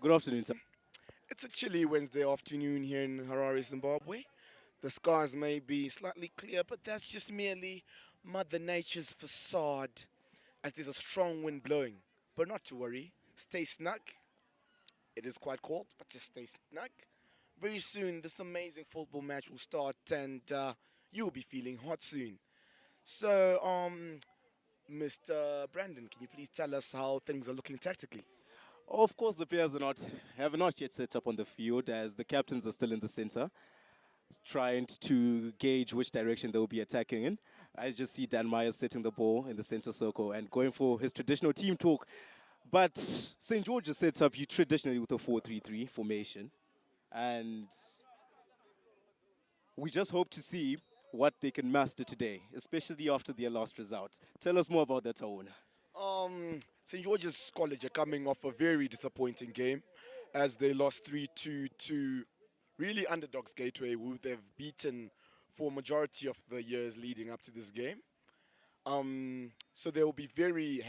Good afternoon, sir. It's a chilly Wednesday afternoon here in Harare, Zimbabwe. The skies may be slightly clear, but that's just merely Mother Nature's facade as there's a strong wind blowing. But not to worry, stay snug. It is quite cold, but just stay snug. Very soon, this amazing football match will start, and you'll be feeling hot soon. So, Mr. Brandon, can you please tell us how things are looking tactically? Of course, the players have not yet set up on the field as the captains are still in the center, trying to gauge which direction they will be attacking in. I just see Dan Myers setting the ball in the center circle and going for his traditional team talk. But St. George's sets up you traditionally with a 4-3-3 formation, and we just hope to see what they can master today, especially after their last result. Tell us more about that, Owen. St. George's College are coming off a very disappointing game as they lost 3-2 to really underdogs Gateway, who they've beaten for a majority of the years leading up to this game. So they will be very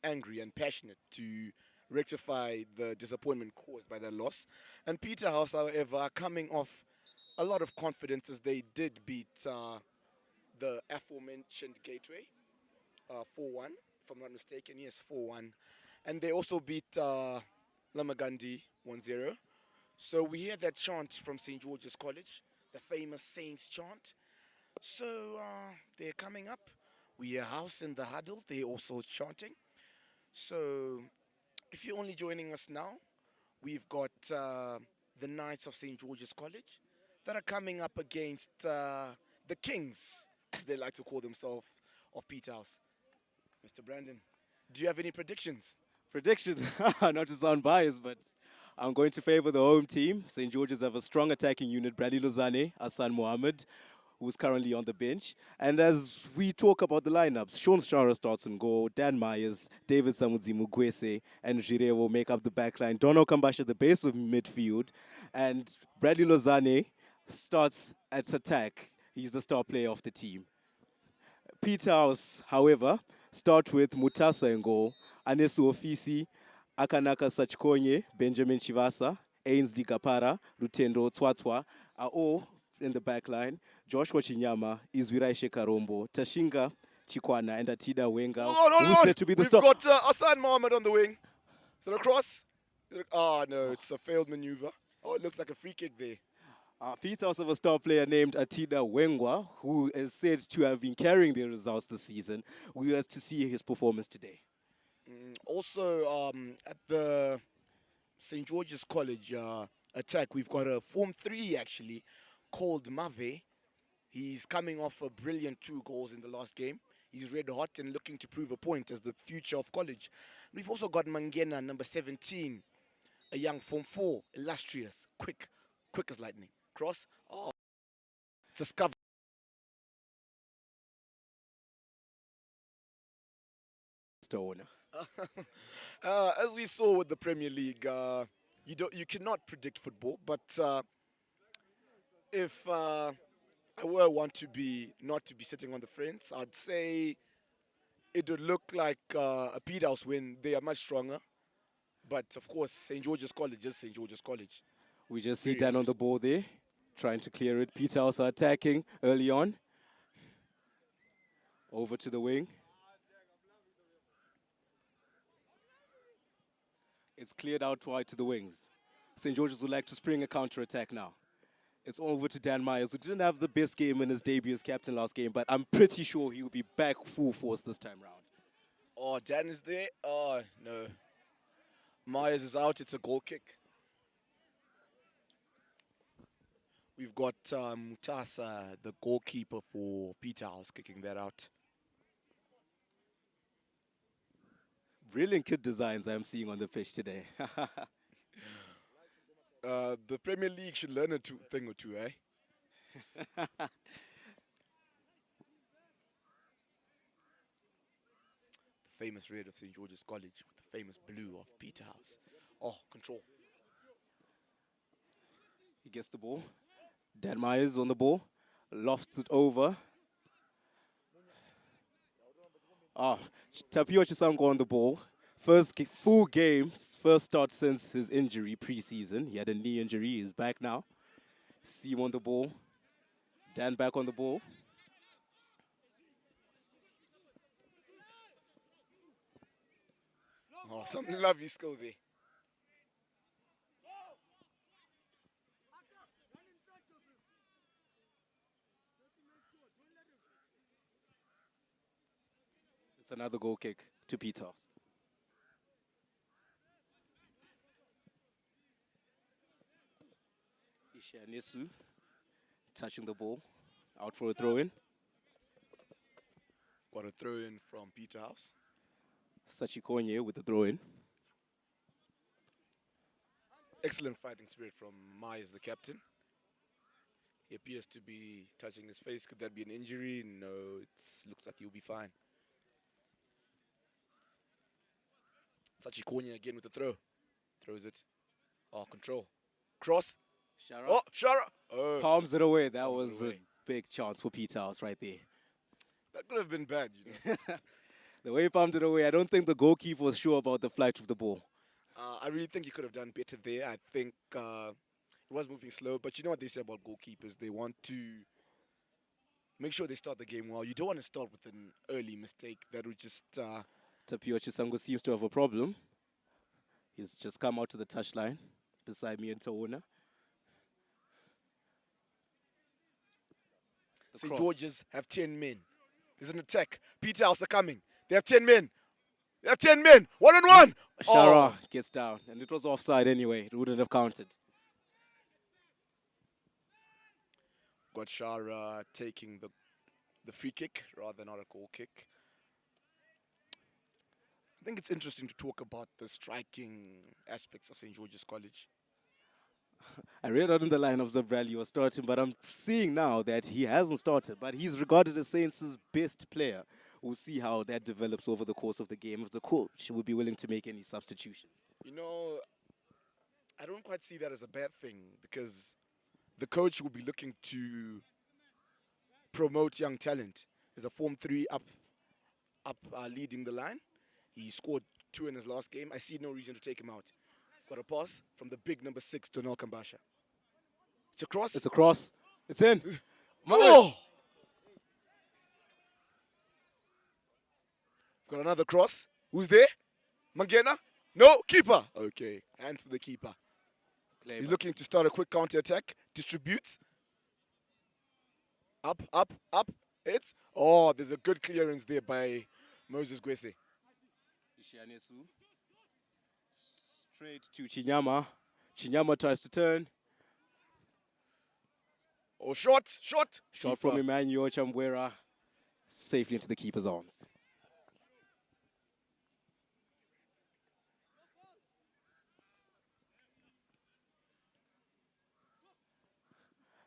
angry and passionate to rectify the disappointment caused by that loss. And Peterhouse, however, are coming off a lot of confidence as they did beat the aforementioned Gateway 4-1, if I'm not mistaken. Yes, 4-1. And they also beat Lamagandi 1-0. So we hear that chant from St. George's College, the famous Saints chant. So they're coming up. We hear House in the Huddle. They're also chanting. So if you're only joining us now, we've got the Knights of St. George's College that are coming up against the Kings, as they like to call themselves, of Peterhouse. Mr. Brandon, do you have any predictions? Predictions, not to sound biased, but I'm going to favor the home team. St. George's have a strong attacking unit, Bradley Lozane, Hassan Mohammed, who's currently on the bench. And as we talk about the lineups, Sean Shara starts in goal, Dan Myers, David Samudzi Mugwese, and Jire will make up the backline. Dono Kambasha at the base of midfield, and Bradley Lozane starts at attack. He's the star player of the team. Peterhouse, however, start with Mutasa in goal, Anesu Ofisi, Akanaka Sachkonye, Benjamin Chivasa, Ainsley Kapara, Rutendo Tswatswa are all in the back line. Joshua Chinyama, Izwirai Shekarombo, Tashinga Chikwana, and Atida Wenga, who's Hold on. said to be the We've star. got Hassan Mohammed on the wing. Is it a cross? No, it's a failed maneuver. Oh, it looks like a free kick there. Peterhouse have a star player named Atida Wengwa, who is said to have been carrying their results this season. We have to see his performance today. Also, at the St. George's College attack, we've got a Form 3 actually called Mave. He's coming off a brilliant 2 goals in the last game. He's red hot and looking to prove a point as the future of college. We've also got Mangena, number 17, a young Form 4, illustrious, quick as lightning. Cross. Oh, it's a scuff. Stone. As we saw with the Premier League, you cannot predict football. But if I were want to be not to be sitting on the fence, I'd say it would look like a Peterhouse win. They are much stronger. But of course, St. George's College is St. George's College. We just see Very Dan on the ball there, trying to clear it. Peterhouse are attacking early on. Over to the wing. It's cleared out wide to the wings. St. George's would like to spring a counter-attack now. It's over to Dan Myers, who didn't have the best game in his debut as captain last game, but I'm pretty sure he'll be back full force this time round. Oh, Dan is there? Oh, no. Myers is out. It's a goal kick. We've got Mutasa, the goalkeeper for Peterhouse, kicking that out. Brilliant kid designs I'm seeing on the pitch today. The Premier League should learn a thing or two, eh? The famous red of St. George's College with the famous blue of Peterhouse. Oh, control. He gets the ball. Dan Myers on the ball. Lofts it over. Tapio Chisango on the ball. Full game, first start since his injury pre-season. He had a knee injury. He's back now. See him on the ball. Dan back on the ball. Oh, some lovely skill there. It's another goal kick to Peterhouse. Ishianisu touching the ball. Out for a throw-in. Got a throw in from Peterhouse. Sachikonye with the throw-in. Excellent fighting spirit from Myers, the captain. He appears to be touching his face. Could that be an injury? No, it looks like he'll be fine. Sachikonye again with the throw. Throws it. Oh, control. Cross. Shara Oh, Shara. Oh, palms it away. That Palms it was away. a big chance for Peterhouse right there. that could have been bad, you know. The way he palmed it away, I don't think the goalkeeper was sure about the flight of the ball. I really think he could have done better there. I think he was moving slow. But you know what they say about goalkeepers? They want to make sure they start the game well. You don't want to start with an early mistake. That would just... Tapio Chisango seems to have a problem. He's just come out to the touchline beside me and Taona. St. George's have 10 men. There's an attack. Peterhouse are coming. They have 10 men. They have 10 men. 1-on-1. Shara gets down, and it was offside anyway. It wouldn't have counted. Got Shara taking the free kick rather not a goal kick. I think it's interesting to talk about the striking aspects of St. George's College. I read out in the lineups that Bradley was starting, but I'm seeing now that he hasn't started. But he's regarded as Saints' best player. We'll see how that develops over the course of the game. If the coach will be willing to make any substitutions. You know, I don't quite see that as a bad thing because the coach will be looking to promote young talent. There's a Form 3 up leading the line. He scored 2 in his last game. I see no reason to take him out. Got a pass from the big number 6, Donald Kambasha. It's a cross. It's a cross. It's in. Oh! Got another cross. Who's there? Mangena? No, keeper. Okay, hands for the keeper. He's looking to start a quick counter attack. Distributes. Up, up, up. It's. Oh, there's a good clearance there by Moses Gwese. Ishianesu. Straight to Chinyama. Chinyama tries to turn. Oh, shot. Shot Keeper. from Emmanuel Chambwera. Safely into the keeper's arms.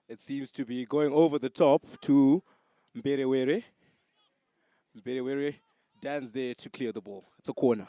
It seems to be going over the top to Mberewere. Mberewere Dan's there to clear the ball. It's a corner.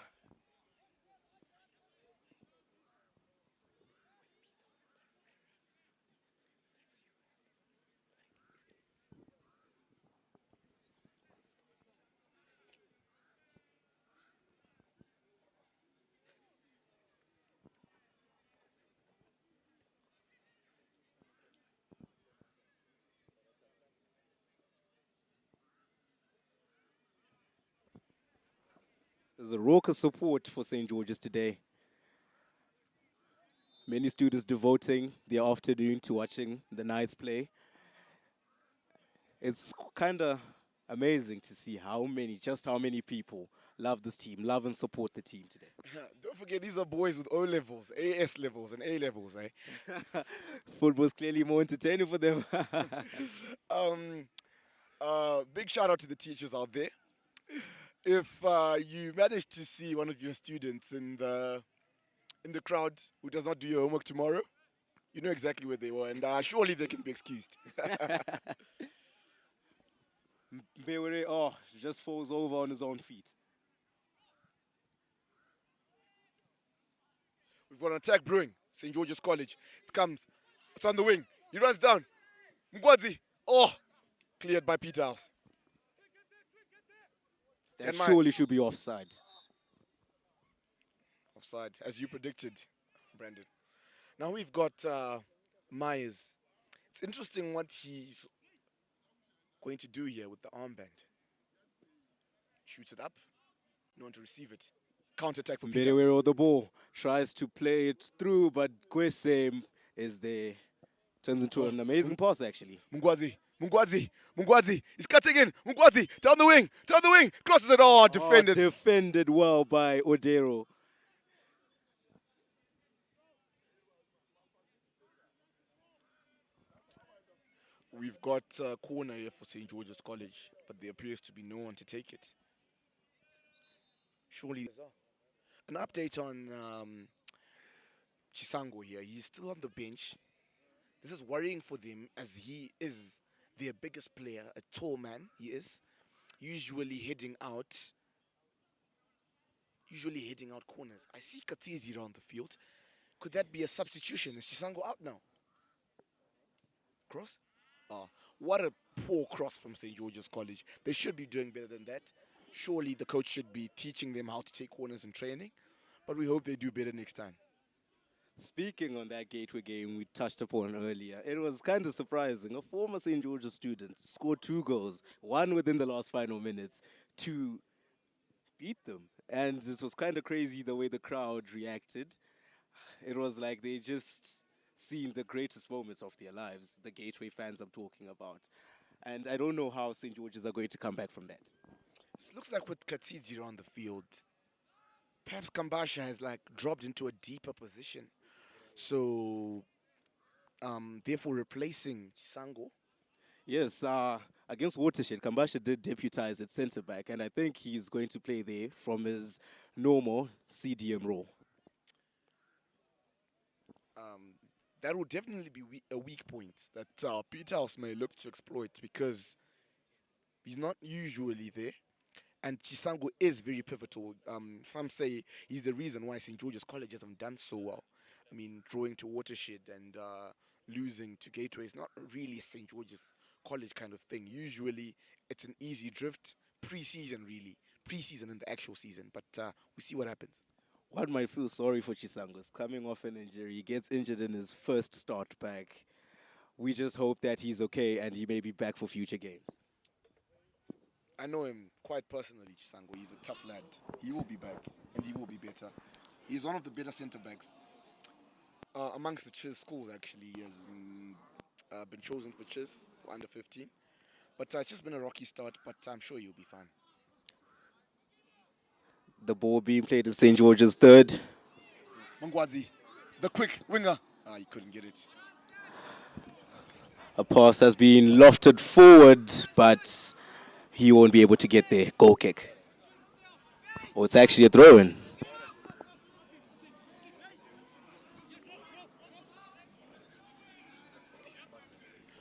There's a raucous support for St. George's today. Many students devoting their afternoon to watching the nice play. It's kind of amazing to see how many people love this team, love and support the team today. Don't forget, these are boys with O levels, AS levels, and A levels, eh? Football's clearly more entertaining for them. Big shout out to the teachers out there. If you manage to see one of your students in the crowd who does not do your homework tomorrow, you know exactly where they were, and surely they can be excused. Mbewere, just falls over on his own feet. We've got an attack brewing. St. George's College. It comes. It's on the wing. He runs down. Mgwadzi. Oh, cleared by Peterhouse. That surely should be offside. Offside, as you predicted, Brandon. Now we've got Myers. It's interesting what he's going to do here with the armband. Shoots it up. No one to receive it. Counter attack for Peter. Mberiwero the ball tries to play it through, but Kwese is there. Turns into an amazing pass, actually. Mungwazi. He's cutting in. Mungwazi, down the wing. Crosses it. Oh, defended. Defended well by Odero. We've got a corner here for St. George's College, but there appears to be no one to take it. Surely. An update on Chisango here. He's still on the bench. This is worrying for them as he is their biggest player, a tall man, he is. Usually heading out corners. I see Katizi around the field. Could that be a substitution? Is Chisango out now? Cross? What a poor cross from St. George's College. They should be doing better than that. Surely the coach should be teaching them how to take corners in training. But we hope they do better next time. Speaking on that Gateway game we touched upon earlier, it was kind of surprising. A former St. George's student scored 2 goals, one within the last final minutes, to beat them. And it was kind of crazy the way the crowd reacted. It was like they just seen the greatest moments of their lives, the Gateway fans I'm talking about. And I don't know how St. George's are going to come back from that. It looks like with Katidzi on the field, perhaps Kambasha has dropped into a deeper position. So, therefore replacing Chisango. Yes, against Watershed, Kambasha did deputize at centre back, and I think he's going to play there from his normal CDM role. That will definitely be a weak point that Peterhouse may look to exploit because he's not usually there. And Chisango is very pivotal. Some say he's the reason why St. George's College hasn't done so well. I mean, drawing to Watershed and losing to Gateway is not really St. George's College kind of thing. Usually, it's an easy drift pre-season, really. Pre-season and the actual season. But we see what happens. One might feel sorry for Chisango. He's coming off an injury. He gets injured in his first start back. We just hope that he's okay and he may be back for future games. I know him quite personally, Chisango. He's a tough lad. He will be back and he will be better. He's one of the better centre-backs amongst the Chiz schools, actually. He has been chosen for Chiz for under 15. But it's just been a rocky start, but I'm sure he'll be fine. The ball being played in St. George's third. Mungwazi, the quick winger. He couldn't get it. A pass has been lofted forward, but he won't be able to get there. Goal kick. Oh, it's actually a throw-in.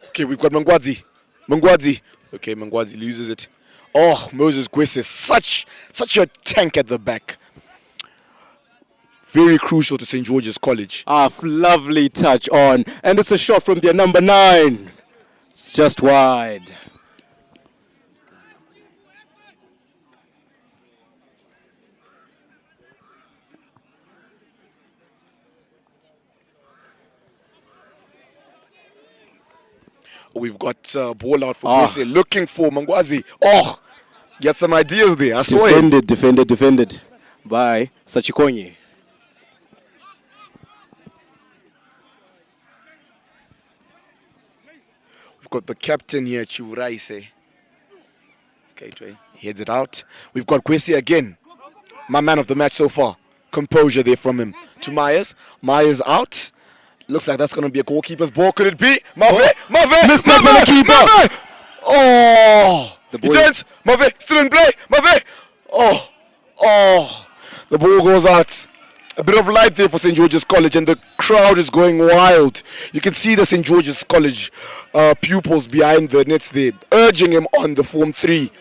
Okay, we've got Mungwazi. Okay, Mungwazi loses it. Oh, Moses Gwese, such a tank at the back. Very crucial to St. George's College. Lovely touch on. And it's a shot from their number 9. It's just wide. We've got ball out for Gwese, looking for Mungwazi. Oh, get some ideas there. I saw it. Defended by Sachikonye. We've got the captain here, Chiuraise. Okay, he heads it out. We've got Gwese again. My man of the match so far. Composure there from him. To Myers. Myers out. Looks like that's going to be a goalkeeper's ball. Could it be? Mave! Missed it for the keeper. Oh! He turns. Mave still in play. Mave! Oh! The ball goes out. A bit of light there for St. George's College, and the crowd is going wild. You can see the St. George's College pupils behind the nets there, urging him on the Form 3.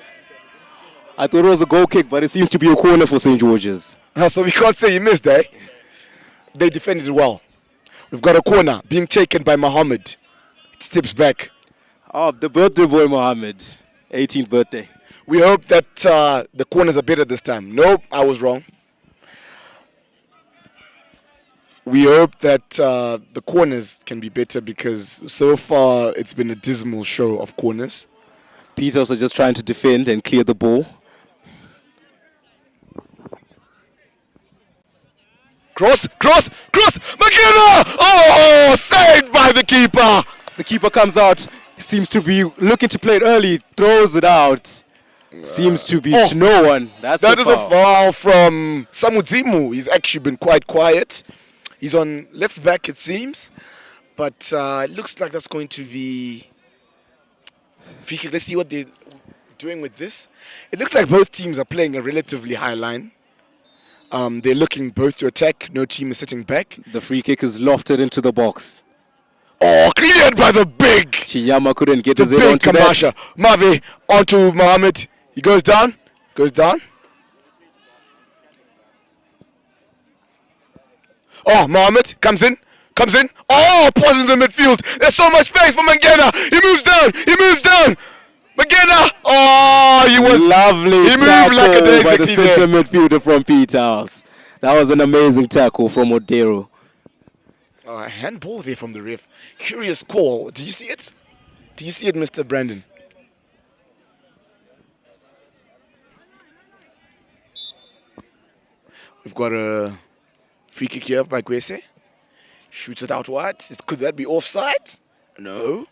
I thought it was a goal kick, but it seems to be a corner for St. George's. So we can't say he missed, eh? They defended it well. We've got a corner being taken by Mohammed. It steps back. The birthday boy Mohammed. 18th birthday. We hope that the corners are better this time. Nope, I was wrong. We hope that the corners can be better because so far it's been a dismal show of corners. Peterhouse are just trying to defend and clear the ball. Cross! McKenna! Oh, saved by the keeper! The keeper comes out, seems to be looking to play it early, throws it out. Seems to be to no one. That is a foul from Samudzimu. He's actually been quite quiet. He's on left back, it seems. But it looks like that's going to be... Let's see what they're doing with this. It looks like both teams are playing a relatively high line. They're looking both to attack. No team is sitting back. The free kick is lofted into the box. Oh, cleared by the big... Chiyama couldn't get his head head onto Kamasha. that. Mavi onto Mohammed. He goes down. Oh, Mohammed comes in. Oh, pauses in the midfield. There's so much space for Mangena. He moves down. Mangena. Oh, he was lovely. He moved like a daisy by the center midfielder from Peterhouse. That was an amazing tackle from Odero. Handball there from the ref. Curious call. Did you see it? Mr. Brandon? We've got a free kick here by Kwese. Shoots it out wide. Could that be offside? No.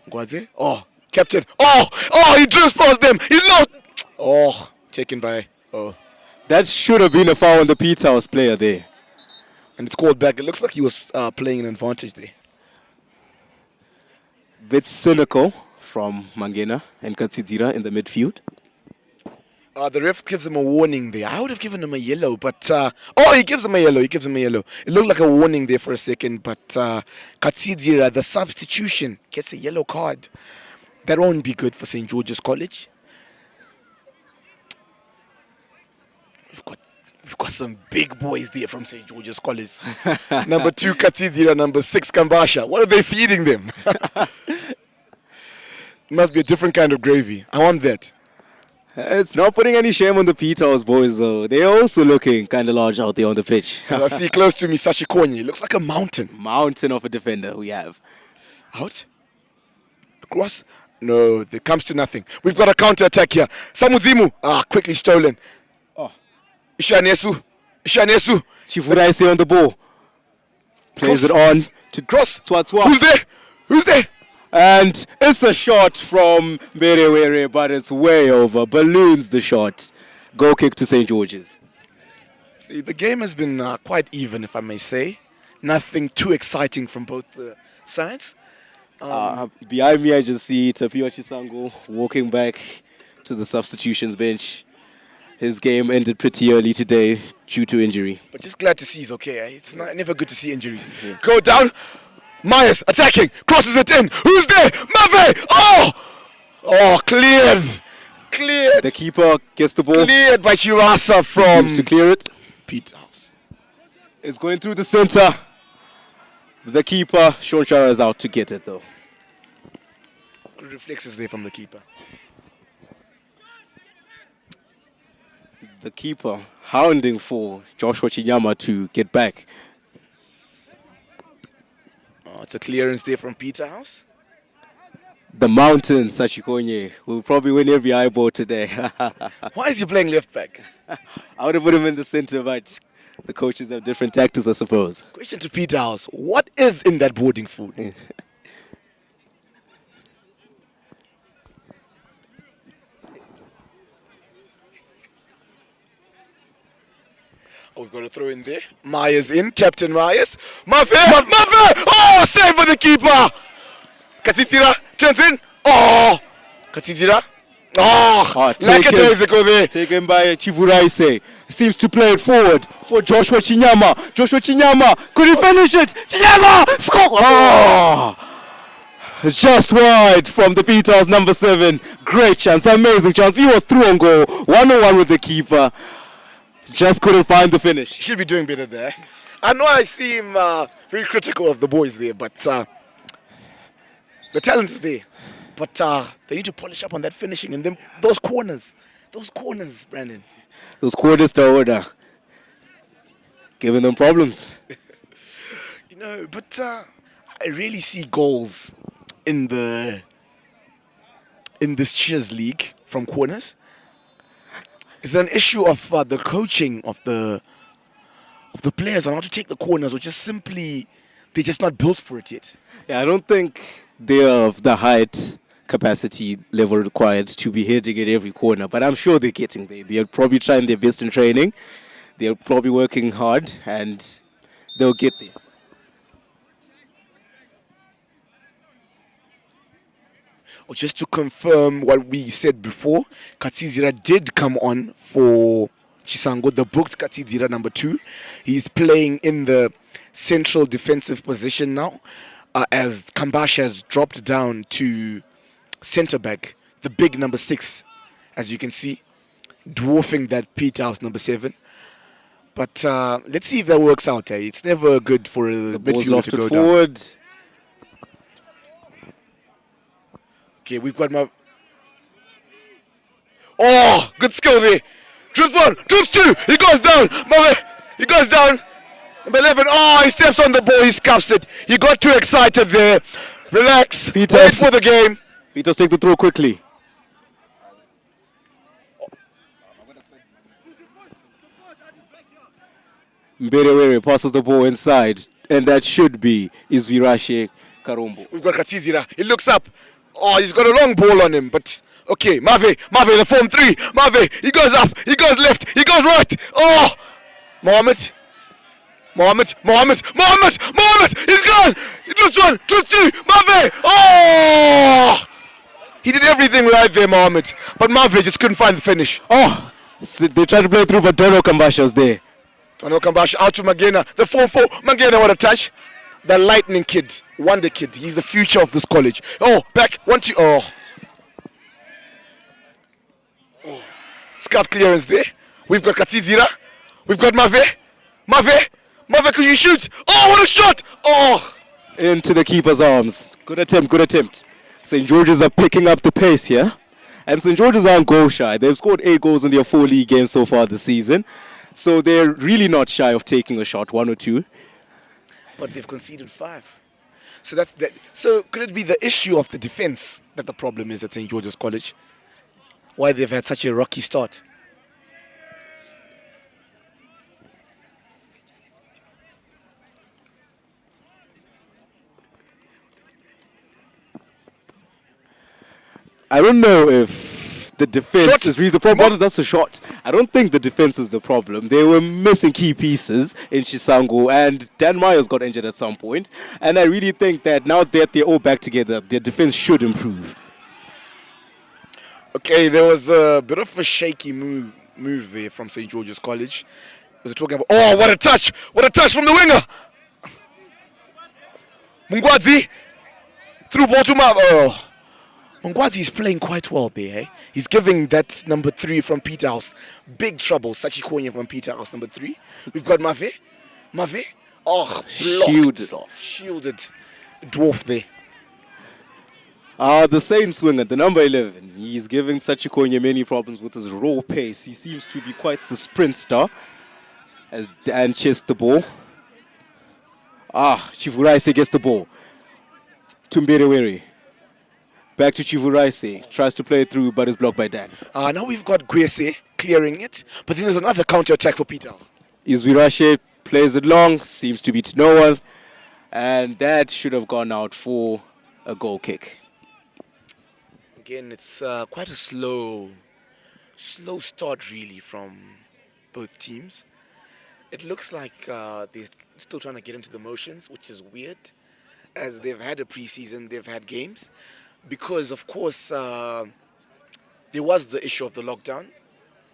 Ngwaze. Oh, captain. Oh, he just passed them. He lost. Oh, taken by. Oh. That should have been a foul on the Peterhouse player there. And it's called back. It looks like he was playing an advantage there. Bit cynical from Mangena and Katsizira in the midfield. The ref gives him a warning there. I would have given him a yellow, but... he gives him a yellow. It looked like a warning there for a second, but Katsizira, the substitution, gets a yellow card. That won't be good for St. George's College. We've got some big boys there from St. George's College. Number 2, Katsizira. Number 6, Kambasha. What are they feeding them? Must be a different kind of gravy. I want that. It's not putting any shame on the Peterhouse boys, though. They're also looking kind of large out there on the pitch. I see close to me, Sashikonyi. Looks like a mountain. Mountain of a defender we have. Out. Across. No, it comes to nothing. We've got a counter-attack here. Samudzimu. Quickly stolen. Oh. Ishanesu. Chivuraise on the ball. Plays it on to cross. Twatwa. Who's there? And it's a shot from Merewere, but it's way over. Balloons the shot. Goal kick to St. George's. See, the game has been quite even, if I may say. Nothing too exciting from both the sides. Behind me, I just see Tapio Chisango walking back to the substitutions bench. His game ended pretty early today due to injury. But just glad to see he's okay. It's never good to see injuries. Yeah. Go down. Myers attacking, crosses it in. Who's there? Mavi! Oh, cleared. The keeper gets the ball. Cleared by Shirasa from... Seems to clear it. Peterhouse. It's going through the center. The keeper, Sean Shara, is out to get it, though. Good reflexes there from the keeper. The keeper hounding for Joshua Chinyama to get back. It's a clearance there from Peterhouse. The mountain, Sachikonye, will probably win every eyeball today. Why is he playing left back? I would have put him in the center, but the coaches have different tactics, I suppose. Question to Peterhouse. What is in that boarding food? We've got to throw in there. Myers in. Captain Myers. Mavi! Oh, save for the keeper! Katsizira turns in. Oh! Katsizira. Oh! Like a days ago there. Taken by Chivuraise. Seems to play it forward for Joshua Chinyama. Could he finish it? Chinyama! Score! Oh! Just wide from the Peterhouse number 7. Great chance. Amazing chance. He was through on goal. 1-on-1 with the keeper. Just couldn't find the finish. He should be doing better there. I know I see him very critical of the boys there, but the talent is there. But they need to polish up on that finishing and then those corners, Brandon. Those corners to order. Giving them problems. But I really see goals in this Cheers League from corners. Is it an issue of the coaching of the players on how to take the corners, or just simply they're just not built for it yet? Yeah, I don't think they're of the height capacity level required to be hitting at every corner, but I'm sure they're getting there. They're probably trying their best in training. They're probably working hard, and they'll get there. Or just to confirm what we said before, Katsizira did come on for Chisango, the booked Katsizira number 2. He's playing in the central defensive position now, as Kambash has dropped down to centre back, the big number 6, as you can see, dwarfing that Peterhouse number 7. But let's see if that works out. It's never good for a midfielder to go forward. down. Okay, we've got my... Oh, good skill there. Choose 1, choose 2. He goes down. He goes down. Number 11. Oh, he steps on the ball. He scuffs it. He got too excited there. Relax. Wait for the game. Peters, take the throw quickly. Mberewere passes the ball inside, and that should be Izvirashe Karombo. We've got Katsizira. He looks up. Oh, he's got a long ball on him, but okay. Mave, the form 3. Mave, he goes up, he goes left, he goes right. Oh, Mohammed, he's gone. Choose 1, choose 2. Mave, oh, he did everything right there, Mohammed, but Mave just couldn't find the finish. Oh, so they tried to play through, but Dono Kambasha was there. Dono Kambasha out to Magena, the 4-4. Magena, what a touch. The lightning kid, wonder kid. He's the future of this college. Oh, back, 1-2. Oh. Scarf clearance there. We've got Katsizira. We've got Mave, can you shoot? Oh, what a shot! Oh! Into the keeper's arms. Good attempt. St. George's are picking up the pace here. And St. George's aren't goal shy. They've scored 8 goals in their 4 league games so far this season. So they're really not shy of taking a shot, 1 or 2. But they've conceded 5. So that's that. So could it be the issue of the defense that the problem is at St. George's College? Why they've had such a rocky start? I don't know if the defense is really the problem. That's a shot. I don't think the defense is the problem. They were missing key pieces in Chisango, and Dan Myers got injured at some point. And I really think that now that they're all back together, their defense should improve. Okay, there was a bit of a shaky move there from St. George's College. Was talking about? Oh, what a touch! What a touch from the winger! Mungwazi through ball to Mav. Oh. Mungwazi is playing quite well there. Eh? He's giving that number 3 from Peterhouse big trouble. Sachikonya from Peterhouse, number 3. We've got Mave. Oh, shielded. Dwarf there. The Saints winger, the number 11. He's giving Sachikonya many problems with his raw pace. He seems to be quite the sprint star. As Dan chests the ball. Chivuraise gets the ball. Tumberewere. Back to Chivuraise. Tries to play it through, but is blocked by Dan. Now we've got Gwese clearing it. But then there's another counter-attack for Peterhouse. Izvirashe plays it long. Seems to be to no one. And that should have gone out for a goal kick. Again, it's quite a slow start, really, from both teams. It looks like they're still trying to get into the motions, which is weird, as they've had a preseason, they've had games. Because, of course, there was the issue of the lockdown.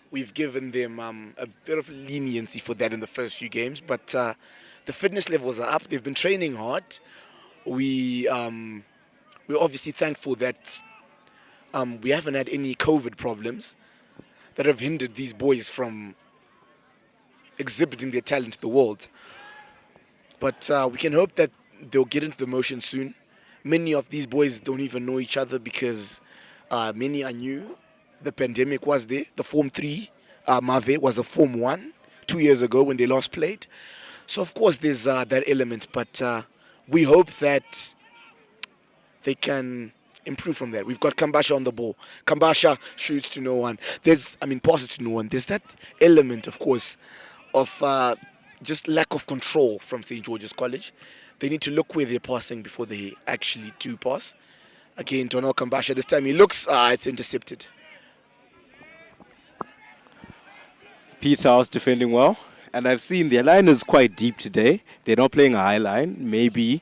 We've given them a bit of leniency for that in the first few games, but the fitness levels are up. They've been training hard. We're obviously thankful that we haven't had any COVID problems that have hindered these boys from exhibiting their talent to the world. But we can hope that they'll get into the motion soon. Many of these boys don't even know each other because many are new. The pandemic was there. The Form 3, Mave, was a Form 1 2 years ago when they last played. So of course there's that element, but we hope that they can improve from there. We've got Kambasha on the ball. Kambasha shoots to no one. Passes to no one. There's that element, of course, of just lack of control from St. George's College. They need to look where they're passing before they actually do pass. Again, Donald Kambasha, this time he looks, it's intercepted. Peterhouse defending well. And I've seen their line is quite deep today. They're not playing a high line, maybe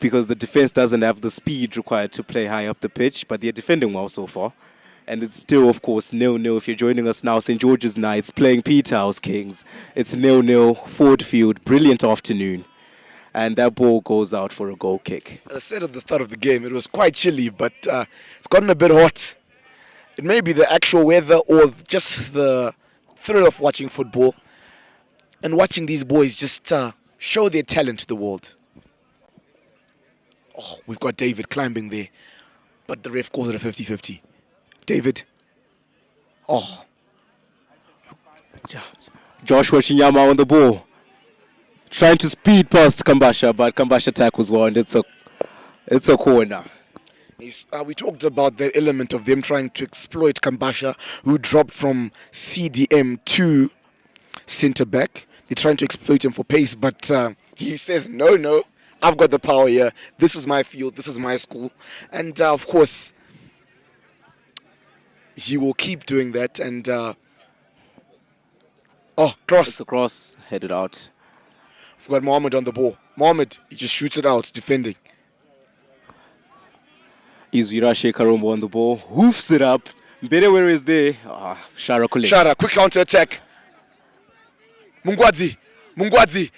because the defense doesn't have the speed required to play high up the pitch, but they're defending well so far. And it's still, of course, 0-0. If you're joining us now, St. George's Knights playing Peterhouse Kings. It's 0-0, Ford Field, brilliant afternoon. And that ball goes out for a goal kick. As I said at the start of the game, it was quite chilly, but it's gotten a bit hot. It may be the actual weather or just the thrill of watching football and watching these boys just show their talent to the world. Oh, we've got David climbing there, but the ref calls it a 50-50. David. Oh. Joshua Chinyama on the ball. Trying to speed past Kambasha, but Kambasha tackles well, and it's a corner. We talked about the element of them trying to exploit Kambasha, who dropped from CDM to centre back. They're trying to exploit him for pace, but he says, no, I've got the power here. This is my field. This is my school. And, of course, he will keep doing that. And, cross. It's a cross, headed out. We've got Mohammed on the ball. Mohammed, he just shoots it out, defending. Izvirashe Karombo on the ball. Hoofs it up. Mbere, is there? Shara collects. Shara, quick counter-attack. Mungwadzi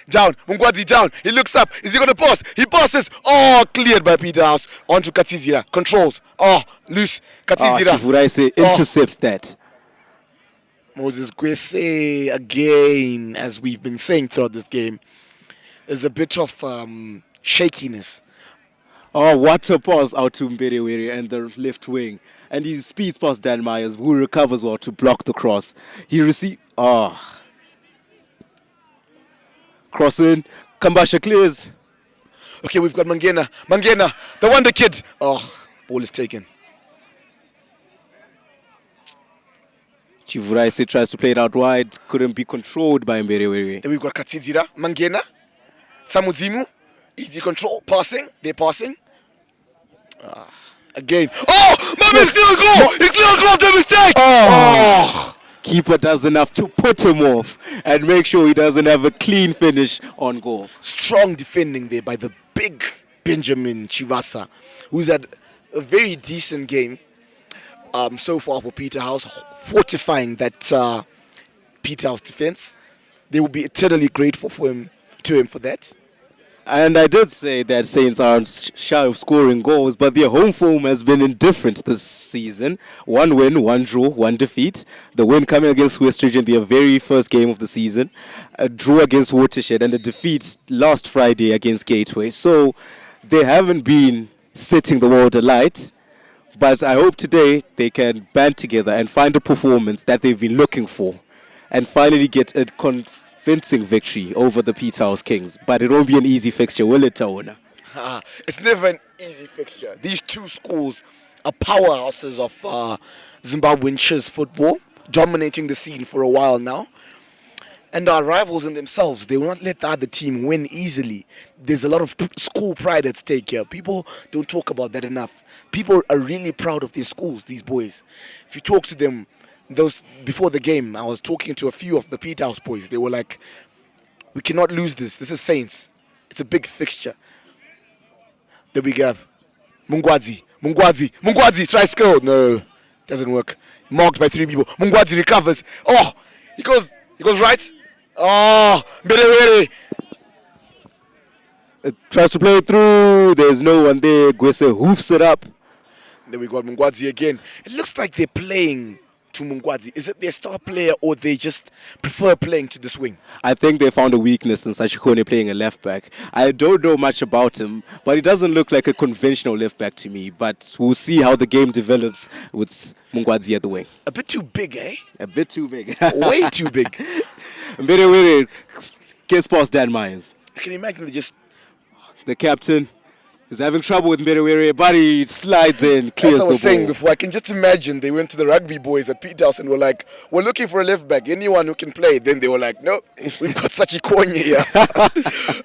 down. He looks up. Is he going to pass? He passes. Oh, cleared by Peterhouse. On to Katizira. Controls. Oh, loose. Katizira. Chivuraise intercepts that. Moses Gwese, again, as we've been saying throughout this game, is a bit of shakiness. Oh, what a pass out to Mberewere and the left wing. And he speeds past Dan Myers, who recovers well to block the cross. He received... Cross in. Kambasha clears. Okay, we've got Mangena, the wonder kid. Oh, ball is taken. Chivuraise tries to play it out wide. Couldn't be controlled by Mberewere. Then we've got Katizira, Mangena, Samuzimu. Easy control, passing. They're passing. Again. Oh, Mami's clear goal. He's clear goal to mistake. Oh. Keeper does enough to put him off and make sure he doesn't have a clean finish on goal. Strong defending there by the big Benjamin Chivasa, who's had a very decent game so far for Peterhouse, fortifying that Peterhouse defense. They will be eternally grateful to him for that. And I did say that Saints aren't shy of scoring goals, but their home form has been indifferent this season. 1 win, 1 draw, 1 defeat. The win coming against West Region, their very first game of the season. A draw against Watershed and a defeat last Friday against Gateway. So they haven't been setting the world alight. But I hope today they can band together and find a performance that they've been looking for and finally get a convincing victory over the Peterhouse Kings. But it won't be an easy fixture, will it, Taona? It's never an easy fixture. These two schools are powerhouses of Zimbabwean chess football, dominating the scene for a while now. And our rivals in themselves, they will not let the other team win easily. There's a lot of school pride at stake here. People don't talk about that enough. People are really proud of their schools, these boys. If you talk to them, before the game, I was talking to a few of the Peterhouse boys. They were like, we cannot lose this. This is Saints. It's a big fixture. There we go. Mungwadzi, try skill. No, doesn't work. Marked by 3 people. Mungwadzi recovers. Oh, he goes right. Oh, Mbere. Tries to play it through. There's no one there. Gwese hoofs it up. Then we got Mungwadzi again. It looks like they're playing to Mungwadzi. Is it their star player or they just prefer playing to the swing? I think they found a weakness in Sachikone playing a left back. I don't know much about him, but he doesn't look like a conventional left back to me. But we'll see how the game develops with Mungwadzi at the wing. A bit too big, eh? A bit too big. Way too big. Mbere gets past Dan Myers. I can imagine they just. The captain is having trouble with Mbere, but he slides in, clears As I was the saying ball. before, I can just imagine they went to the rugby boys at Peterhouse and were like, "We're looking for a left back, anyone who can play." Then they were like, "No, we've got Sachi Konye here."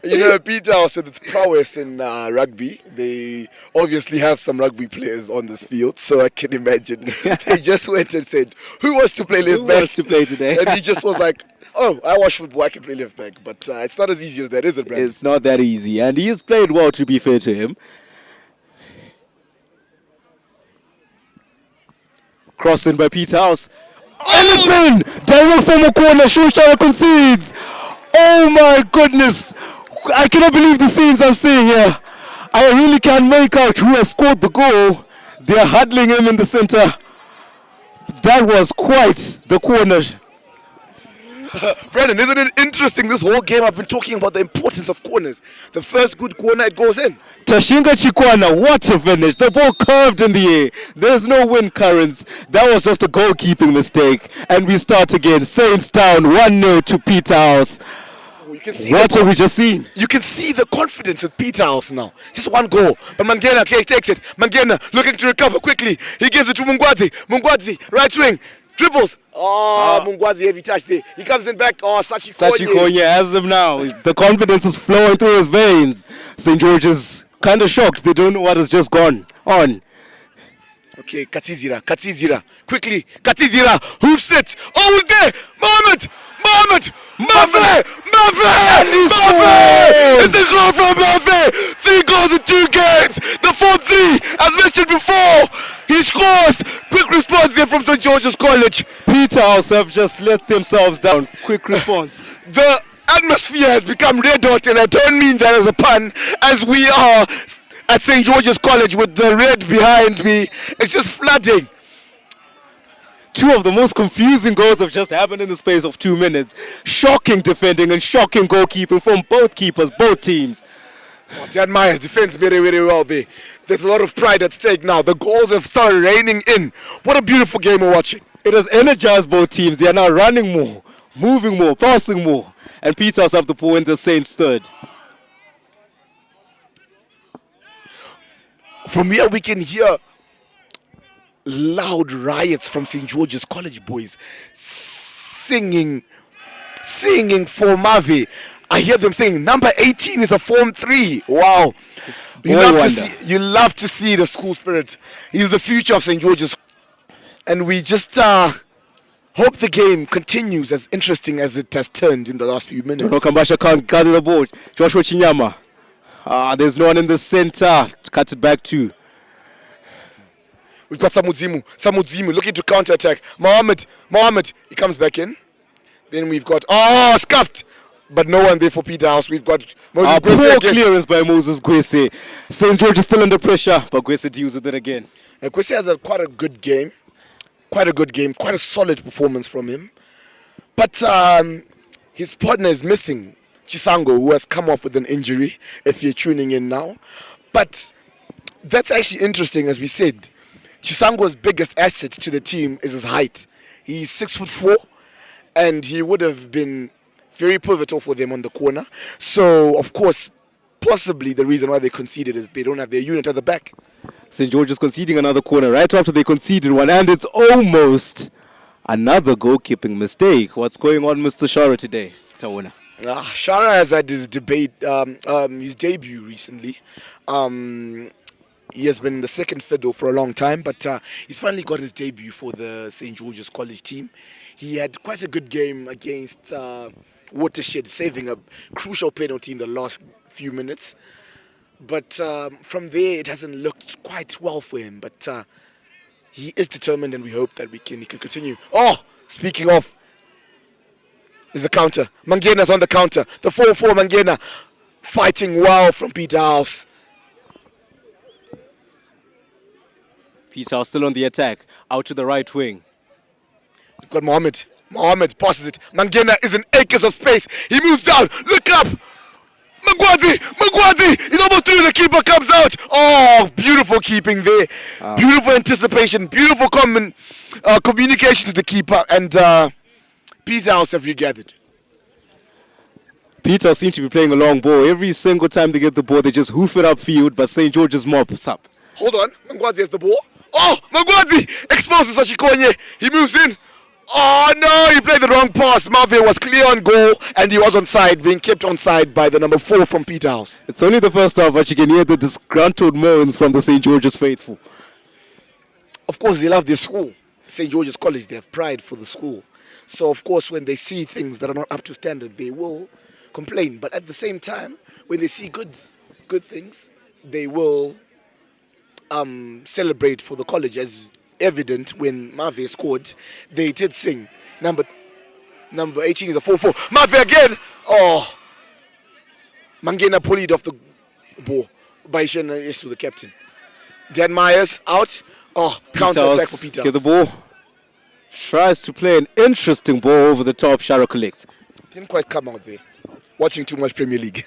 You know, Peterhouse with its prowess in rugby, they obviously have some rugby players on this field, so I can imagine they just went and said, "Who wants to play left Who back?" wants to play today? And he just was like, "Oh, I watch football, I can play left back," but it's not as easy as that, is it, Brandon? It's not that easy, and he has played well, to be fair to him. Crossing by Peterhouse. Ellison! Direct from a corner, Shoshara concedes. Oh my goodness! I cannot believe the scenes I'm seeing here. I really can't make out who has scored the goal. They are huddling him in the center. That was quite the corner. Brandon, isn't it interesting this whole game I've been talking about the importance of corners. The first good corner, it goes in. Tashinga Chikwana, what a finish. The ball curved in the air. There's no wind currents. That was just a goalkeeping mistake. And we start again. Saints down 1-0 to Peterhouse. You can see What have we just seen? You can see the confidence with Peterhouse now. Just one goal. But Mangena takes it. Mangena looking to recover quickly. He gives it to Mungwazi. Mungwazi, right wing. Dribbles. Oh, Mungwazi heavy touch there. He comes in back. Oh, Sachi Konye has him now. The confidence is flowing through his veins. St. George's kind of shocked. They don't know what has just gone on. Okay, Katizira. Quickly, Katizira. Who's it? Oh, who's there? Mohamed! Murphy! It's a goal from Murphy! 3 goals in 2 games! The 4-3, as mentioned before! He scores! Quick response there from St. George's College. Peterhouse have just let themselves down. Quick response. The atmosphere has become red hot, and I don't mean that as a pun, as we are at St. George's College with the red behind me. It's just flooding. 2 of the most confusing goals have just happened in the space of 2 minutes. Shocking defending and shocking goalkeeping from both keepers, both teams. Dan Myers defends very, very well there. There's a lot of pride at stake now. The goals have started raining in. What a beautiful game we're watching. It has energized both teams. They are now running more, moving more, passing more. And Peterhouse have to pull in the Saints third. From here we can hear loud riots from St. George's College boys singing for Mavi. I hear them saying number 18 is a Form 3. Wow. You love to see the school spirit. He's the future of St. George's. And we just hope the game continues as interesting as it has turned in the last few minutes. Dono Kambasha can't gather the ball. Joshua Chinyama. There's no one in the center to cut it back to. We've got Samudzimu looking to counter-attack. Mohammed, he comes back in. Then we've got, scuffed. But no one there for Peterhouse. We've got Moses Gwese poor clearance by Moses Gwese. St. George is still under pressure, but Gwese deals with it again. Gwese has quite a good game. Quite a solid performance from him. But his partner is missing, Chisango, who has come off with an injury, if you're tuning in now. But that's actually interesting, as we said. Chisango's biggest asset to the team is his height. He's 6'4", and he would have been very pivotal for them on the corner. So, of course, possibly the reason why they conceded is they don't have their unit at the back. St. George is conceding another corner right after they conceded one, and it's almost another goalkeeping mistake. What's going on, Mr. Shara, today, Tawona? Shara has had his his debut recently. He has been in the second fiddle for a long time, but he's finally got his debut for the St. George's College team. He had quite a good game against Watershed, saving a crucial penalty in the last few minutes. But from there, it hasn't looked quite well for him. But he is determined, and we hope that he can continue. Oh, speaking of, there's a counter. Mangena's on the counter. The 4-4 Mangena fighting well from Peterhouse. Peterhouse still on the attack, out to the right wing. We've got Mohammed. Mohammed passes it. Mangena is in acres of space. He moves down. Look up. Magwazi. He's almost through. The keeper comes out. Oh, beautiful keeping there. Beautiful anticipation. Beautiful communication to the keeper. And Peterhouse have regathered. Peter seem to be playing a long ball. Every single time they get the ball, they just hoof it upfield, but St. George's mops up. Hold on. Mangwazi has the ball. Oh, Mangwazi exposes Sashikonye. He moves in. Oh, no, he played the wrong pass. Marve was clear on goal, and he was onside, being kept onside by the number 4 from Peterhouse. It's only the first half, but you can hear the disgruntled moans from the St. George's faithful. Of course, they love their school. St. George's College, they have pride for the school. So, of course, when they see things that are not up to standard, they will complain. But at the same time, when they see good things, they will celebrate for the college. As evident when Marve scored, they did sing. Number 18 is a 4-4. Marve again. Oh, Mangena pulled off the ball by Shena to the captain. Dan Myers out. Oh, counter attack for Peter. Get the ball. Tries to play an interesting ball over the top. Shara collects. Didn't quite come out there. Watching too much Premier League.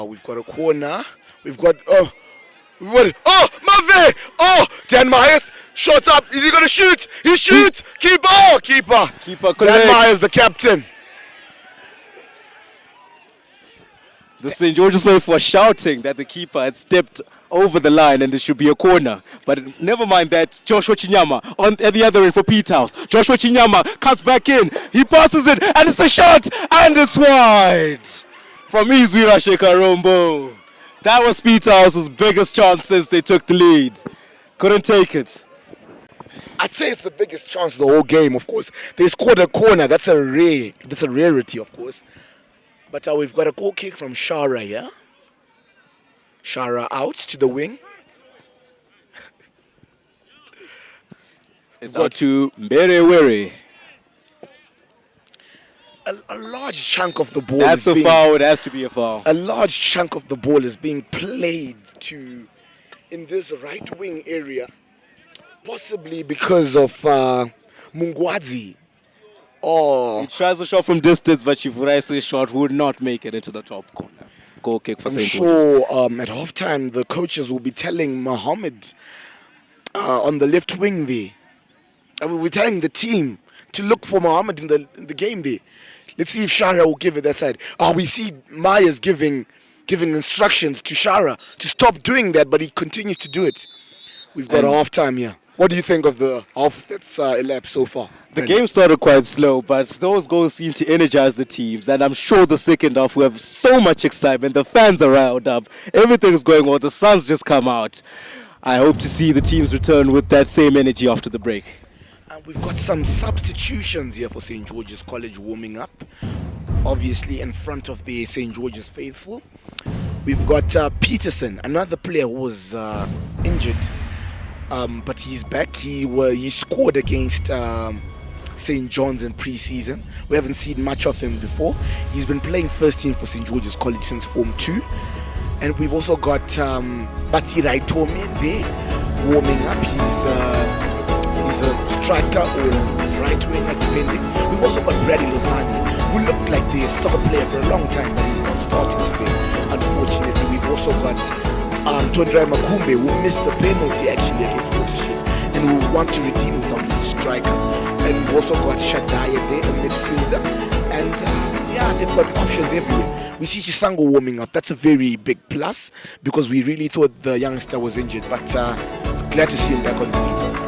We've got a corner. We've got Marve! Oh, Dan Myers shots up. Is he gonna shoot? He shoots. Keeper. Keeper collects. Dan Myers, the captain. The St. George's faithful was shouting that the keeper had stepped over the line and there should be a corner. But never mind that. Joshua Chinyama at the other end for Peterhouse. Joshua Chinyama cuts back in. He passes it and it's a shot and it's wide. From Izwira Shekarombo. That was Peterhouse's biggest chance since they took the lead. Couldn't take it. I'd say it's the biggest chance of the whole game, of course. They scored a corner. That's a rarity, of course. But we've got a goal kick from Shara here. Shara out to the wing. It's out to Mberewere. A large chunk of the ball. That's a foul. It has to be a foul. A large chunk of the ball is being played in this right wing area, possibly because of Mungwazi. He tries a shot from distance, but Chifurai's shot would not make it into the top corner. Goal kick for St. George's. I'm sure at halftime the coaches will be telling Mohammed on the left wing there. We're telling the team to look for Mohammed in the game there. Let's see if Shara will give it that side. We see Myers giving instructions to Shara to stop doing that, but he continues to do it. We've got a half-time here. What do you think of the half that's elapsed so far? The game started quite slow, but those goals seem to energize the teams, and I'm sure the second half we have so much excitement. The fans are riled up. Everything's going well. The sun's just come out. I hope to see the teams return with that same energy after the break. And we've got some substitutions here for St. George's College warming up, obviously in front of the St. George's faithful. We've got Peterson, another player who was injured, but he's back. He scored against St. John's in pre-season. We haven't seen much of him before. He's been playing first team for St. George's College since Form 2. And we've also got Batirai Tome there warming up. He's a striker or right winger depending. We've also got Brady Lozani, who looked like the star player for a long time, but he's not starting today, unfortunately. We've also got Tondrai Makumbe, who missed the penalty actually against Watershed and who want to redeem himself as a striker. And we've also got Shadaya there, a midfielder. And they've got options everywhere. We see Chisango warming up. That's a very big plus because we really thought the youngster was injured, but glad to see him back on his feet.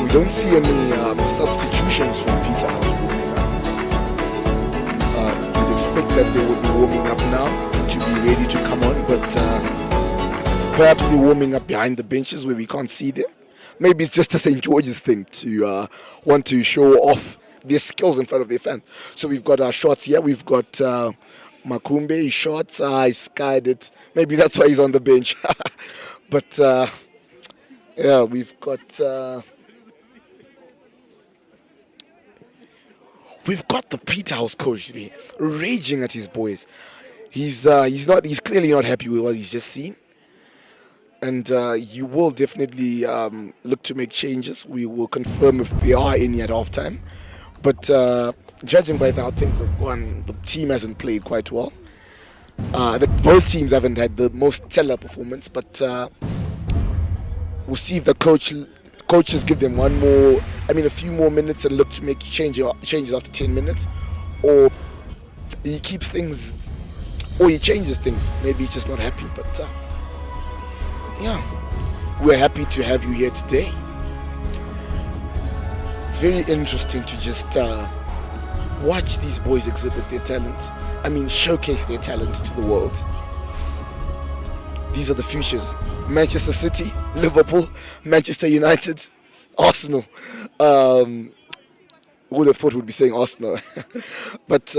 We don't see any substitutions from Peterhouse warming up. that they would be warming up now to be ready to come on, but perhaps they're warming up behind the benches where we can't see them. Maybe it's just a St. George's thing to want to show off their skills in front of their fans. So we've got our shots here. We've got Makumbe, his shots. I skied it. Maybe that's why he's on the bench. But yeah, we've got the Peterhouse coach there, raging at his boys. He's clearly not happy with what he's just seen. And you will definitely look to make changes. We will confirm if there are any at halftime. But judging by how things have gone, the team hasn't played quite well. Both teams haven't had the most stellar performance, but we'll see if the coaches give them a few more minutes and look to make changes after 10 minutes, or he keeps things, or he changes things. Maybe he's just not happy, but yeah, we're happy to have you here today. It's very interesting to just watch these boys exhibit their talent. Showcase their talent to the world. These are the futures. Manchester City, Liverpool, Manchester United, Arsenal. Who would have thought we'd be saying Arsenal? But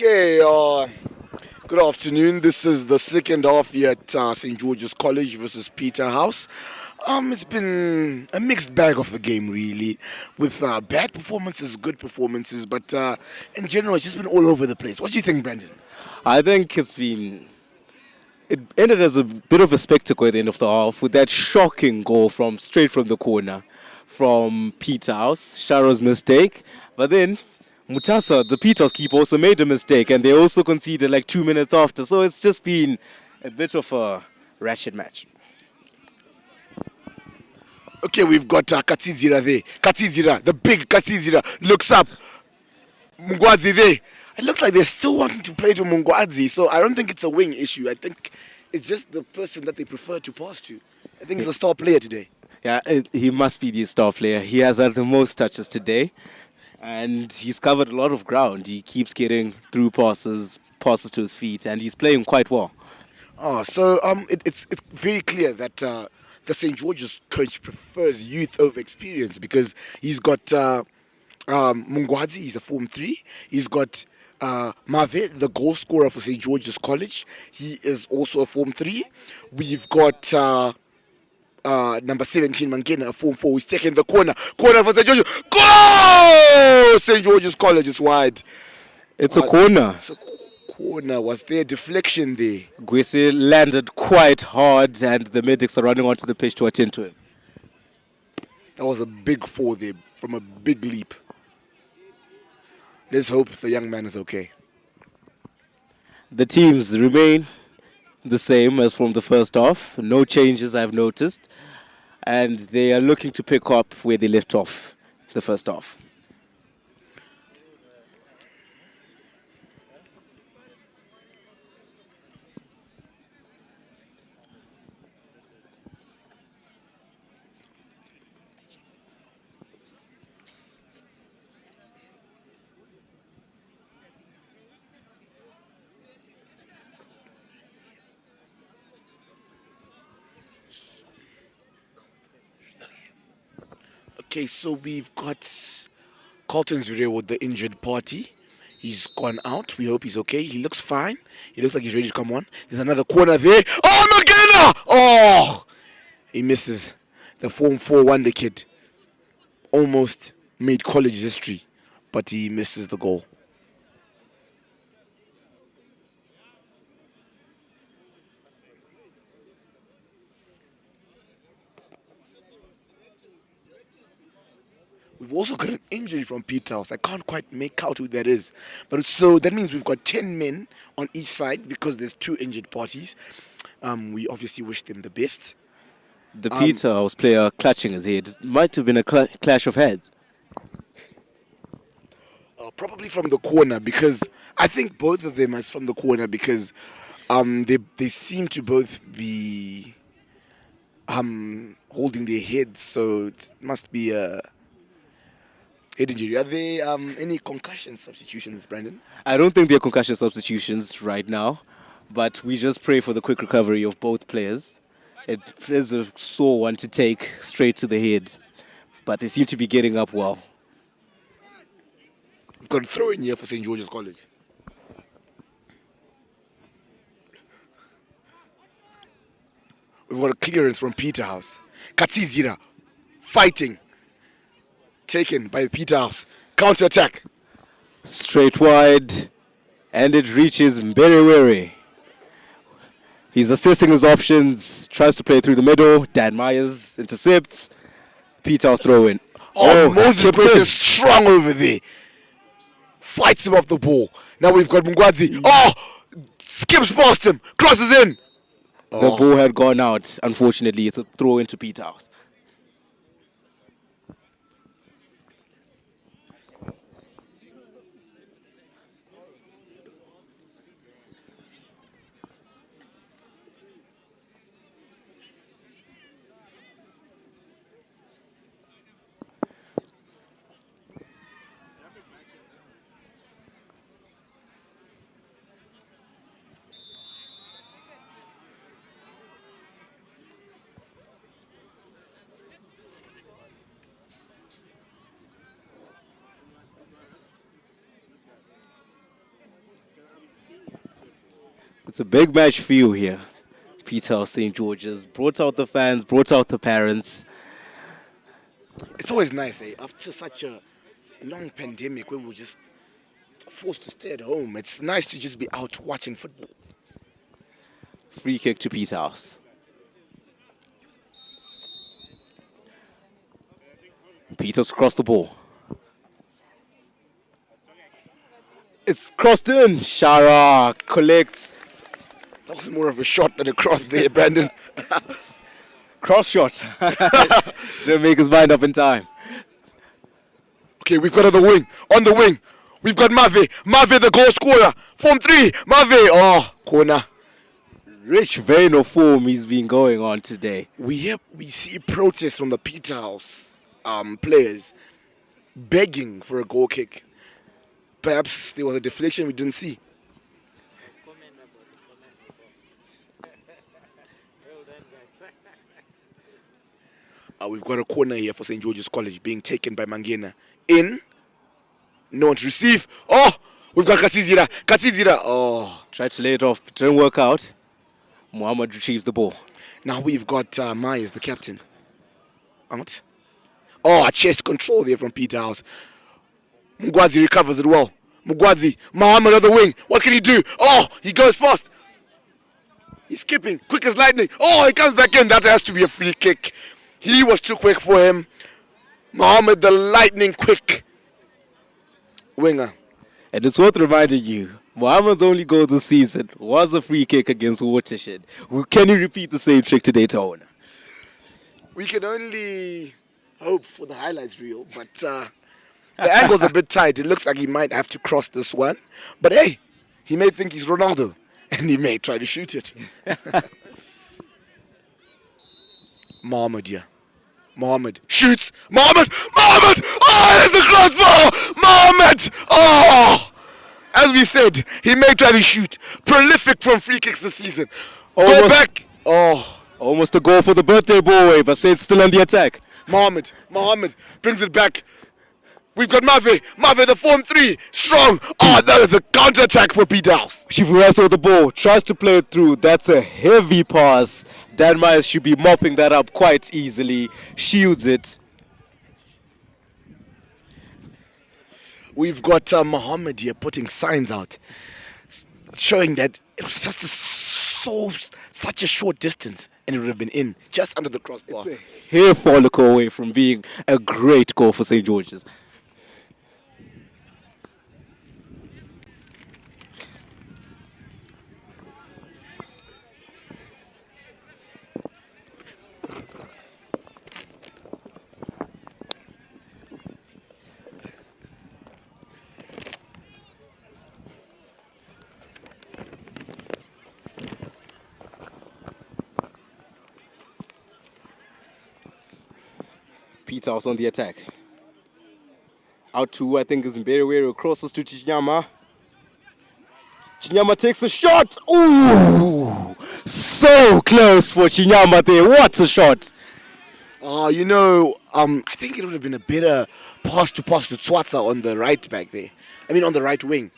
Okay, good afternoon. This is the second half here at St. George's College versus Peterhouse. It's been a mixed bag of a game, really, with bad performances, good performances, but in general, it's just been all over the place. What do you think, Brandon? I think it ended as a bit of a spectacle at the end of the half with that shocking goal from straight from the corner from Peterhouse, Sharo's mistake. But then Mutasa, the Peterhouse keeper, also made a mistake and they also conceded like 2 minutes after. So it's just been a bit of a ratchet match. Okay, we've got Katizira there. Katizira, the big Katizira, looks up. Mungwazi there. It looks like they're still wanting to play to Mungwazi, so I don't think it's a wing issue. I think it's just the person that they prefer to pass to. I think he's a star player today. Yeah, he must be the star player. He has had the most touches today and he's covered a lot of ground. He keeps getting through passes to his feet, and he's playing quite well. Oh, so it's very clear that the St. George's coach prefers youth over experience because he's got Mungwazi, he's a Form 3. He's got Mave, the goal scorer for St. George's College. He is also a Form 3. We've got number 17, Mangena, a Form 4. He's taking the corner. Corner for St. George's. Goal! St. George's College is wide. It's a corner. It's a corner. Was there deflection there? Gwese landed quite hard, and the medics are running onto the pitch to attend to him. That was a big fall there from a big leap. Let's hope the young man is okay. The teams remain the same as from the first half. No changes I've noticed. And they are looking to pick up where they left off the first half. Okay, so we've got Carlton Zure with the injured party. He's gone out. We hope he's okay. He looks fine. He looks like he's ready to come on. There's another corner there. Oh, Magena! Oh! He misses. The Form 4 wonder kid almost made college history, but he misses the goal. We've also got an injury from Peterhouse. I can't quite make out who that is. But so that means we've got 10 men on each side because there's 2 injured parties. We obviously wish them the best. The Peterhouse player clutching his head. It might have been a clash of heads. Probably from the corner because I think both of them is from the corner because they seem to both be holding their heads. So it must be a head injury. Are there any concussion substitutions, Brandon? I don't think there are concussion substitutions right now, but we just pray for the quick recovery of both players. It is a sore one to take straight to the head, but they seem to be getting up well. We've got a throw in here for St. George's College. We've got a clearance from Peterhouse. Katsizira fighting. Taken by Peterhouse. Counter attack. Straight wide, and it reaches Mberiwere. He's assessing his options, tries to play through the middle. Dan Myers intercepts. Peterhouse throw in. Oh, Moses Grace is strong over there. Fights him off the ball. Now we've got Mungwazi. Oh! Skips past him. Crosses in. The ball had gone out. Unfortunately, it's a throw into Peterhouse. It's a big match for you here. Peterhouse St. George's brought out the fans, brought out the parents. It's always nice, after such a long pandemic where we were just forced to stay at home. It's nice to just be out watching football. Free kick to Peterhouse. Peters crossed the ball. It's crossed in. Shara collects. That was more of a shot than a cross there, Brandon. Cross shot. Didn't make his mind up in time. Okay, we've got on the wing. On the wing, we've got Mave. Mave, the goal scorer. Form 3. Mave. Oh, corner. Rich vein of form he's been going on today. We see protests from the Peterhouse players begging for a goal kick. Perhaps there was a deflection we didn't see. We've got a corner here for St. George's College being taken by Mangena. In. No one to receive. Oh, we've got Katsizira. Katsizira. Oh. Tried to lay it off, didn't work out. Muhammad retrieves the ball. Now we've got Myers, the captain. Out. Oh, a chest control there from Peterhouse. Mugwazi recovers it well. Mugwazi. Muhammad on the wing. What can he do? Oh, he goes fast. He's skipping. Quick as lightning. Oh, he comes back in. That has to be a free kick. He was too quick for him. Muhammad, the lightning quick winger. And it's worth reminding you, Muhammad's only goal this season was a free kick against Watershed. Can you repeat the same trick today, Tone? We can only hope for the highlights reel, but the angle's a bit tight. It looks like he might have to cross this one. But hey, he may think he's Ronaldo, and he may try to shoot it. Mohammed here. Mohammed shoots. Mohammed! Mohammed! Oh, there's the crossbar! Mohammed! Oh! As we said, he may try to shoot. Prolific from free kicks this season. Go back. Oh. Almost a goal for the birthday boy, but it's still on the attack. Mohammed brings it back. We've got Mave. Mave, the form 3. Strong. Oh, that is a counter-attack for Peterhouse. Shifureso with the ball. Tries to play it through. That's a heavy pass. Dan Myers should be mopping that up quite easily. Shields it. We've got Mohammed here putting signs out, showing that it was just such a short distance, and it would have been in, just under the crossbar. It's a hair follicle away from being a great goal for St. George's. Peterhouse on the attack. Out to, I think, is Mberewere, crosses to Chinyama. Chinyama takes a shot. Ooh! So close for Chinyama there. What a shot. I think it would have been a better pass to Tswatsa on the right back there. On the right wing.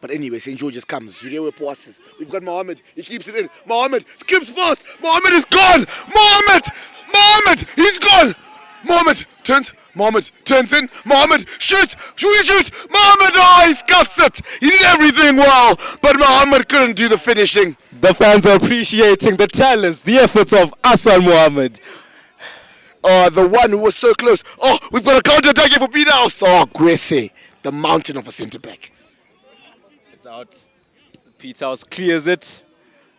But anyway, St. George's comes. Jurewe passes. We've got Mohammed. He keeps it in. Mohammed skips fast. Mohammed is gone. Mohammed! He's gone. Mohammed turns in. Mohammed shoots. Mohammed, he scuffs it. He did everything well, but Mohammed couldn't do the finishing. The fans are appreciating the talents, the efforts of Hassan Mohammed. The one who was so close. Oh, we've got a counter attack for Peterhouse. Oh, Gwese, the mountain of a centre back. It's out. Peterhouse clears it.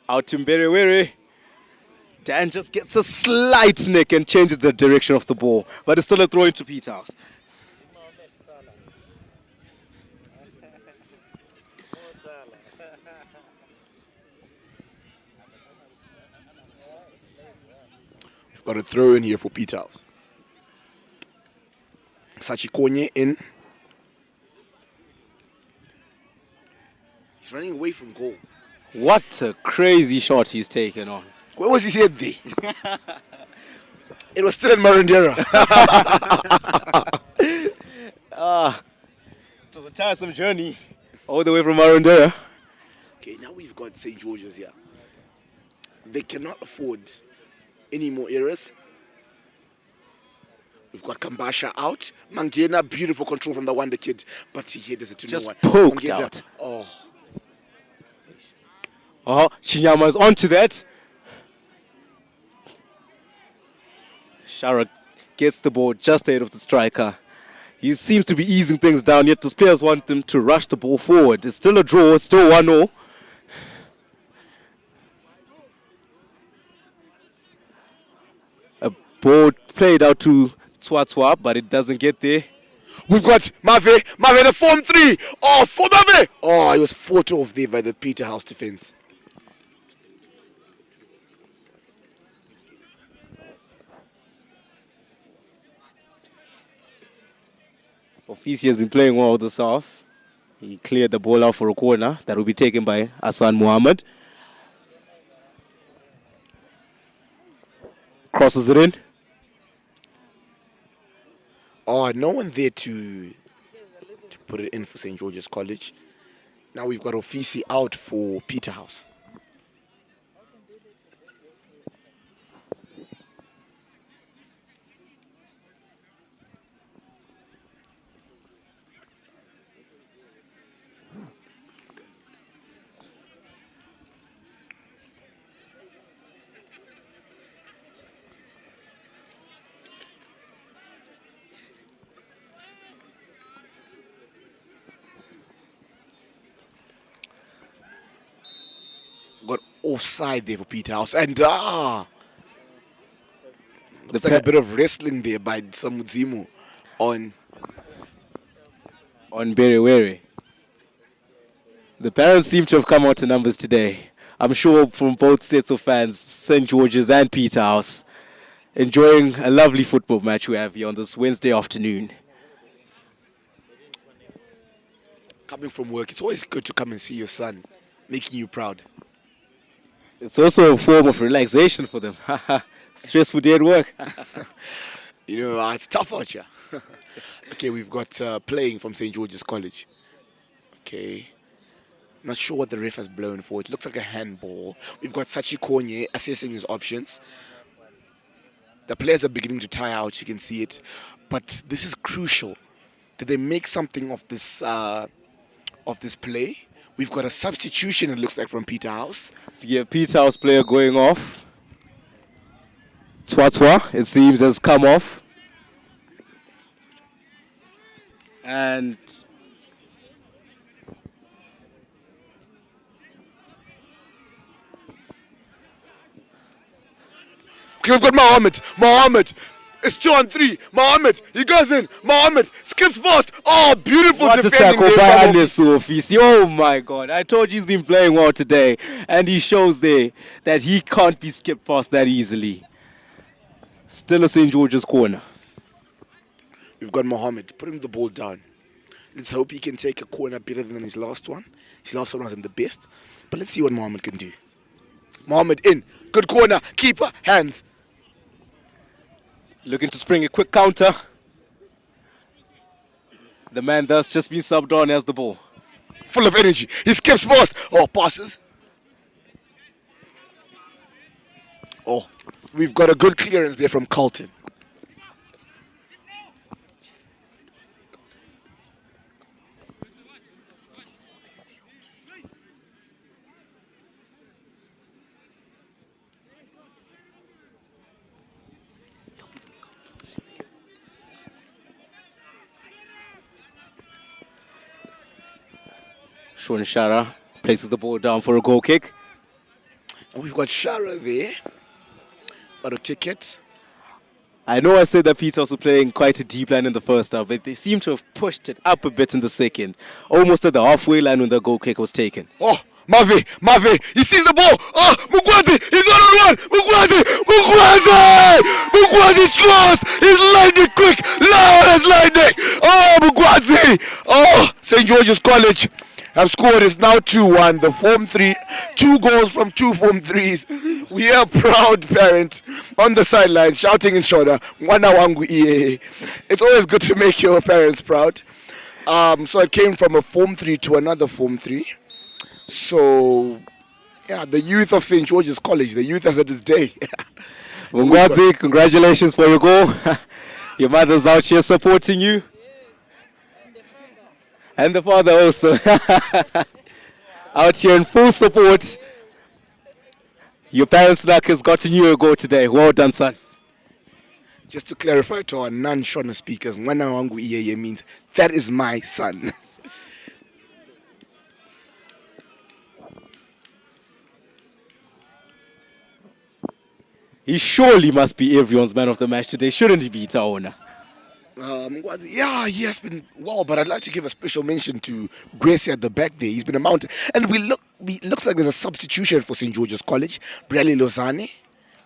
Out to Mberewere. Dan just gets a slight nick and changes the direction of the ball, but it's still a throw into Peterhouse. We've got a throw in here for Peterhouse. Sachikonye in. He's running away from goal. What a crazy shot he's taken on. Where was his head there? It was still in Marandera. It was a tiresome journey all the way from Arundera. Okay, now we've got St. George's here. They cannot afford any more errors. We've got Kambasha out. Mangena, beautiful control from the Wonder Kid. But he headers it to Just no one. poked Mangena, out. Oh, Oh, Chinyama's onto that. Shara gets the ball just ahead of the striker. He seems to be easing things down, yet those players want them to rush the ball forward. It's still a draw, it's still 1-0. A ball played out to Tswatswa, but it doesn't get there. we've got Mave, the form 3. Oh, for Mave. Oh, he was fought off there by the Peterhouse defense. Ofisi has been playing well this half. He cleared the ball out for a corner that will be taken by Hassan Mohammed. Crosses it in. Oh, no one there to put it in for St. George's College. Now we've got Ofisi out for Peterhouse. Got offside there for Peterhouse. And looks like a bit of wrestling there by Samudzimu on Berewere. The parents seem to have come out to numbers today. I'm sure from both sets of fans, St. George's and Peterhouse, enjoying a lovely football match we have here on this Wednesday afternoon. coming from work. It's always good to come and see your son making you proud. It's also a form of relaxation for them. Stressful day at work. You know, it's tough out here. Okay, we've got playing from St. George's College. Okay. Not sure what the ref has blown for. It looks like a handball. We've got Sachi Konye assessing his options. The players are beginning to tire out. You can see it. But this is crucial that they make something of this play. We've got a substitution, it looks like, from Peterhouse. Yeah, Peterhouse player going off. Tswatswa, it seems, has come off. And okay, we've got Mohammed. It's 2-on-3. Mohammed, he goes in. Mohammed skips past. Oh, beautiful what a defending tackle there by from Andesu Ofisi. Oh my God. I told you he's been playing well today. And he shows there that he can't be skipped past that easily. Still a St. George's corner. We've got Mohammed putting the ball down. Let's hope he can take a corner better than his last one. His last one wasn't the best. But let's see what Mohammed can do. Mohammed in. Good corner. Keeper. Hands. Looking to spring a quick counter. The man thus just been subbed on as the ball. Full of energy. He skips past. Oh, passes. Oh, we've got a good clearance there from Carlton. Sean Shara places the ball down for a goal kick. And we've got Shara there. Got to kick it. I know I said that Peterhouse were playing quite a deep line in the first half, but they seem to have pushed it up a bit in the second. Almost at the halfway line when the goal kick was taken. Oh, Mave, he sees the ball. Oh, Mugwazi, he's on Mugwazi scores. He's lightning quick, loud as lightning. Oh, Mugwazi. Oh, St. George's College have scored. It's now 2-1. The Form 3, 2 goals from 2 Form 3s. We are proud parents on the sidelines shouting in shoulder. Mwana wangu iye. It's always good to make your parents proud. So it came from a Form 3 to another Form 3. So, yeah, the youth of St. George's College, the youth as it is day. Mungwazi, congratulations for your goal. Your mother's out here supporting you. And the father also. Out here in full support. Your parents' luck has gotten you a goal today. Well done, son. Just to clarify to our non-Shona speakers, Mwana wangu iyeye means that is my son. He surely must be everyone's man of the match today, shouldn't he be, Taona? Yeah, he has been well, but I'd like to give a special mention to Gracie at the back there. He's been a mountain. And looks like there's a substitution for St. George's College. Bradley Lozane,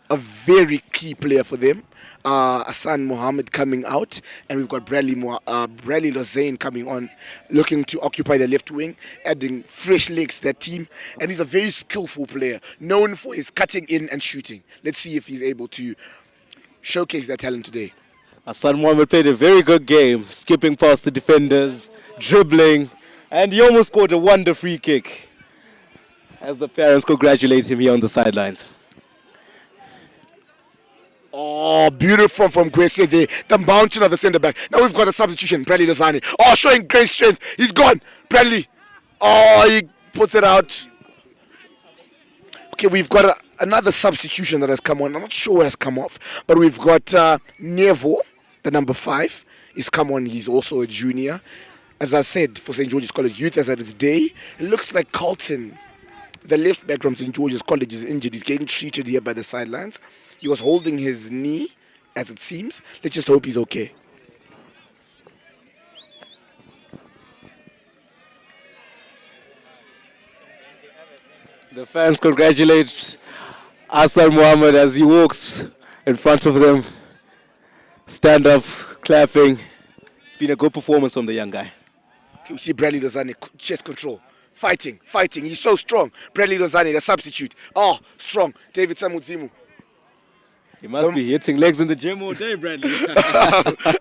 a very key player for them. Hassan Mohammed coming out, and we've got Bradley Lozane coming on, looking to occupy the left wing, adding fresh legs to that team. And he's a very skillful player, known for his cutting in and shooting. Let's see if he's able to showcase that talent today. Hassan Mohammed played a very good game, skipping past the defenders, dribbling, and he almost scored a wonder free kick as the parents congratulate him here on the sidelines. Oh, beautiful from Gracie there. The mountain of the centre back. Now we've got a substitution, Bradley Lozane. Oh, showing great strength. He's gone. Bradley. Oh, he puts it out. Okay, we've got another substitution that has come on. I'm not sure who has come off, but we've got Nevo, the number 5, is come on. He's also a junior. As I said, for St. George's College youth as at its day, it looks like Carlton, the left back from St. George's College, is injured. He's getting treated here by the sidelines. He was holding his knee, as it seems. Let's just hope he's okay. The fans congratulate Hassan Mohammed as he walks in front of them. Stand up, clapping. It's been a good performance from the young guy. You see Bradley Lozane, chest control. Fighting. He's so strong. Bradley Lozane, the substitute. Oh, strong. David Samudzimu. He must be hitting legs in the gym all day, Bradley.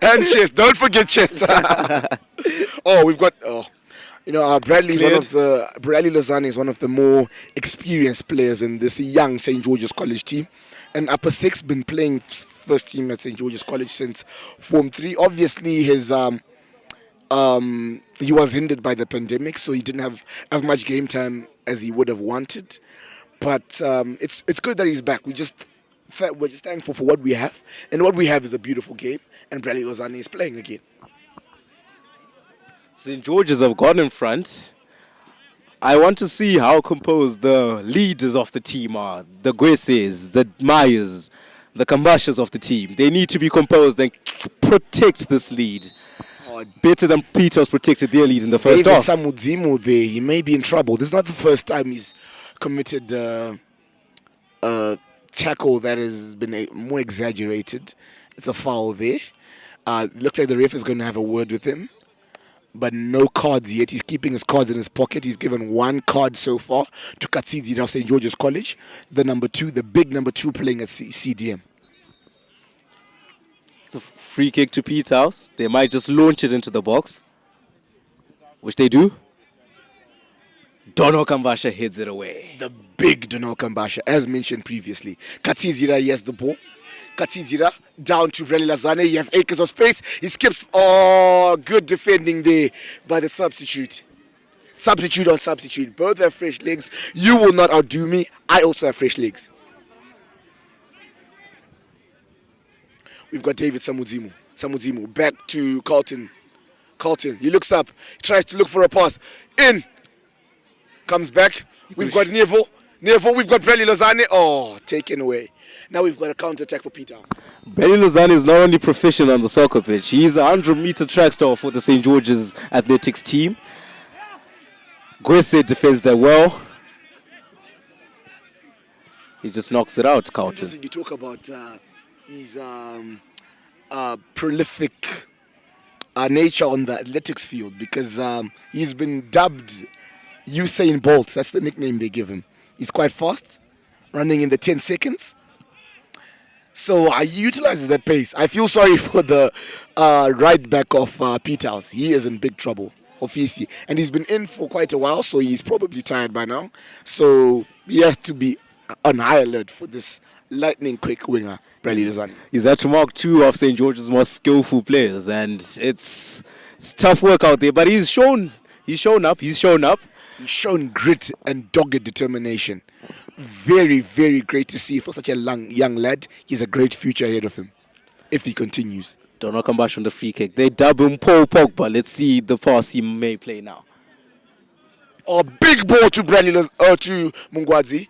And chest. Don't forget chest. We've got... Bradley Lozane is one of the more experienced players in this young St. George's College team. And Upper 6 been playing first team at St. George's College since Form 3. Obviously, he was hindered by the pandemic, so he didn't have as much game time as he would have wanted. But it's good that he's back. We're just thankful for what we have. And what we have is a beautiful game. And Bradley Lozane is playing again. St. George's have gone in front. I want to see how composed the leaders of the team are. The Graces, the Myers, the Kambashas of the team. They need to be composed and protect this lead. Better than Peterhouse protected their lead in the first half. Samudzimu there, he may be in trouble. This is not the first time he's committed a tackle that has been more exaggerated. It's a foul there. Looks like the ref is going to have a word with him. But no cards yet. He's keeping his cards in his pocket. He's given 1 card so far to Katsidi of St. George's College. The big number 2 playing at CDM. It's a free kick to Peterhouse. They might just launch it into the box, which they do. Dono Kambasha heads it away. The big Dono Kambasha, as mentioned previously. Katsizira, he has the ball. Katsizira down to Bradley Lozane. He has acres of space. He skips. Oh, good defending there by the substitute. Substitute on substitute. Both have fresh legs. You will not outdo me. I also have fresh legs. We've got David Samudzimu. Samudzimu back to Carlton. Carlton, he looks up. Tries to look for a pass. In. Comes back. We've got Nevo. We've got Bradley Lozane. Oh, taken away. Now we've got a counter-attack for Peterhouse. Bradley Lozane is not only proficient on the soccer pitch, he's a 100-meter track star for the St. George's athletics team. Gracie defends that well. He just knocks it out, Carlton. You talk about his prolific nature on the athletics field because he's been dubbed Usain Bolt. That's the nickname they give him. He's quite fast, running in the 10 seconds. So he utilizes that pace. I feel sorry for the right back of Peterhouse. He is in big trouble. Ofisi, and he's been in for quite a while, so he's probably tired by now. So he has to be on high alert for this lightning quick winger, Bradley Lozani. He's had to mark two of St. George's most skillful players, and it's tough work out there. But he's shown up. He's shown up. He's shown grit and dogged determination. Very, very great to see for such a young lad. He's a great future ahead of him if he continues. Don't come back on the free kick. They dub him Paul Pogba. Let's see the pass he may play now. A big ball to to Mungwazi.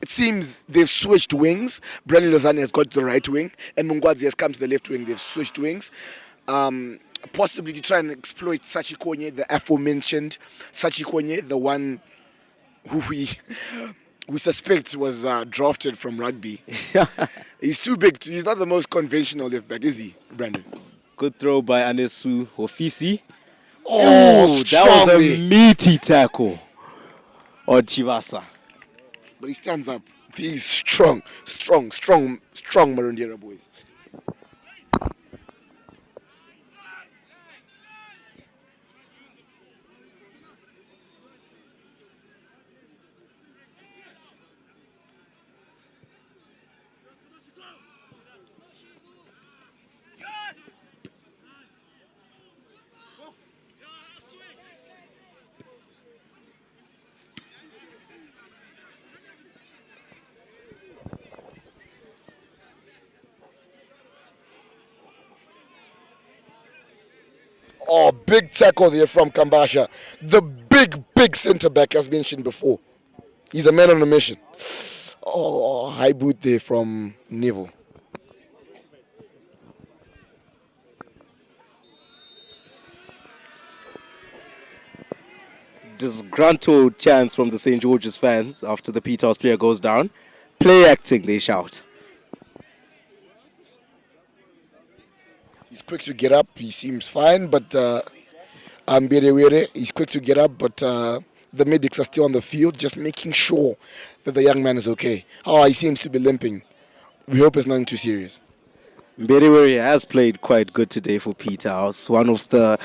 It seems they've switched wings. Bradley Lozani has got the right wing, and Mungwazi has come to the left wing. They've switched wings. Possibly to try and exploit Sachi Konye, the aforementioned Sachi Konye, the one who we suspect was drafted from rugby. He's too big. He's not the most conventional left back, is he, Brandon? Good throw by Anesu Ofisi. Oh, that was a meaty tackle on Chivasa. But he stands up. He's strong Marundera boys. Oh, big tackle there from Kambasha. The big centre back, as mentioned before. He's a man on a mission. Oh, high boot there from Neville. Disgruntled chants from the St. George's fans after the Peterhouse player goes down. Play acting, they shout. He's quick to get up. He seems fine, but he's quick to get up, but the medics are still on the field, just making sure that the young man is okay. Oh, he seems to be limping. We hope it's nothing too serious. Mberiwere has played quite good today for Peterhouse. One of the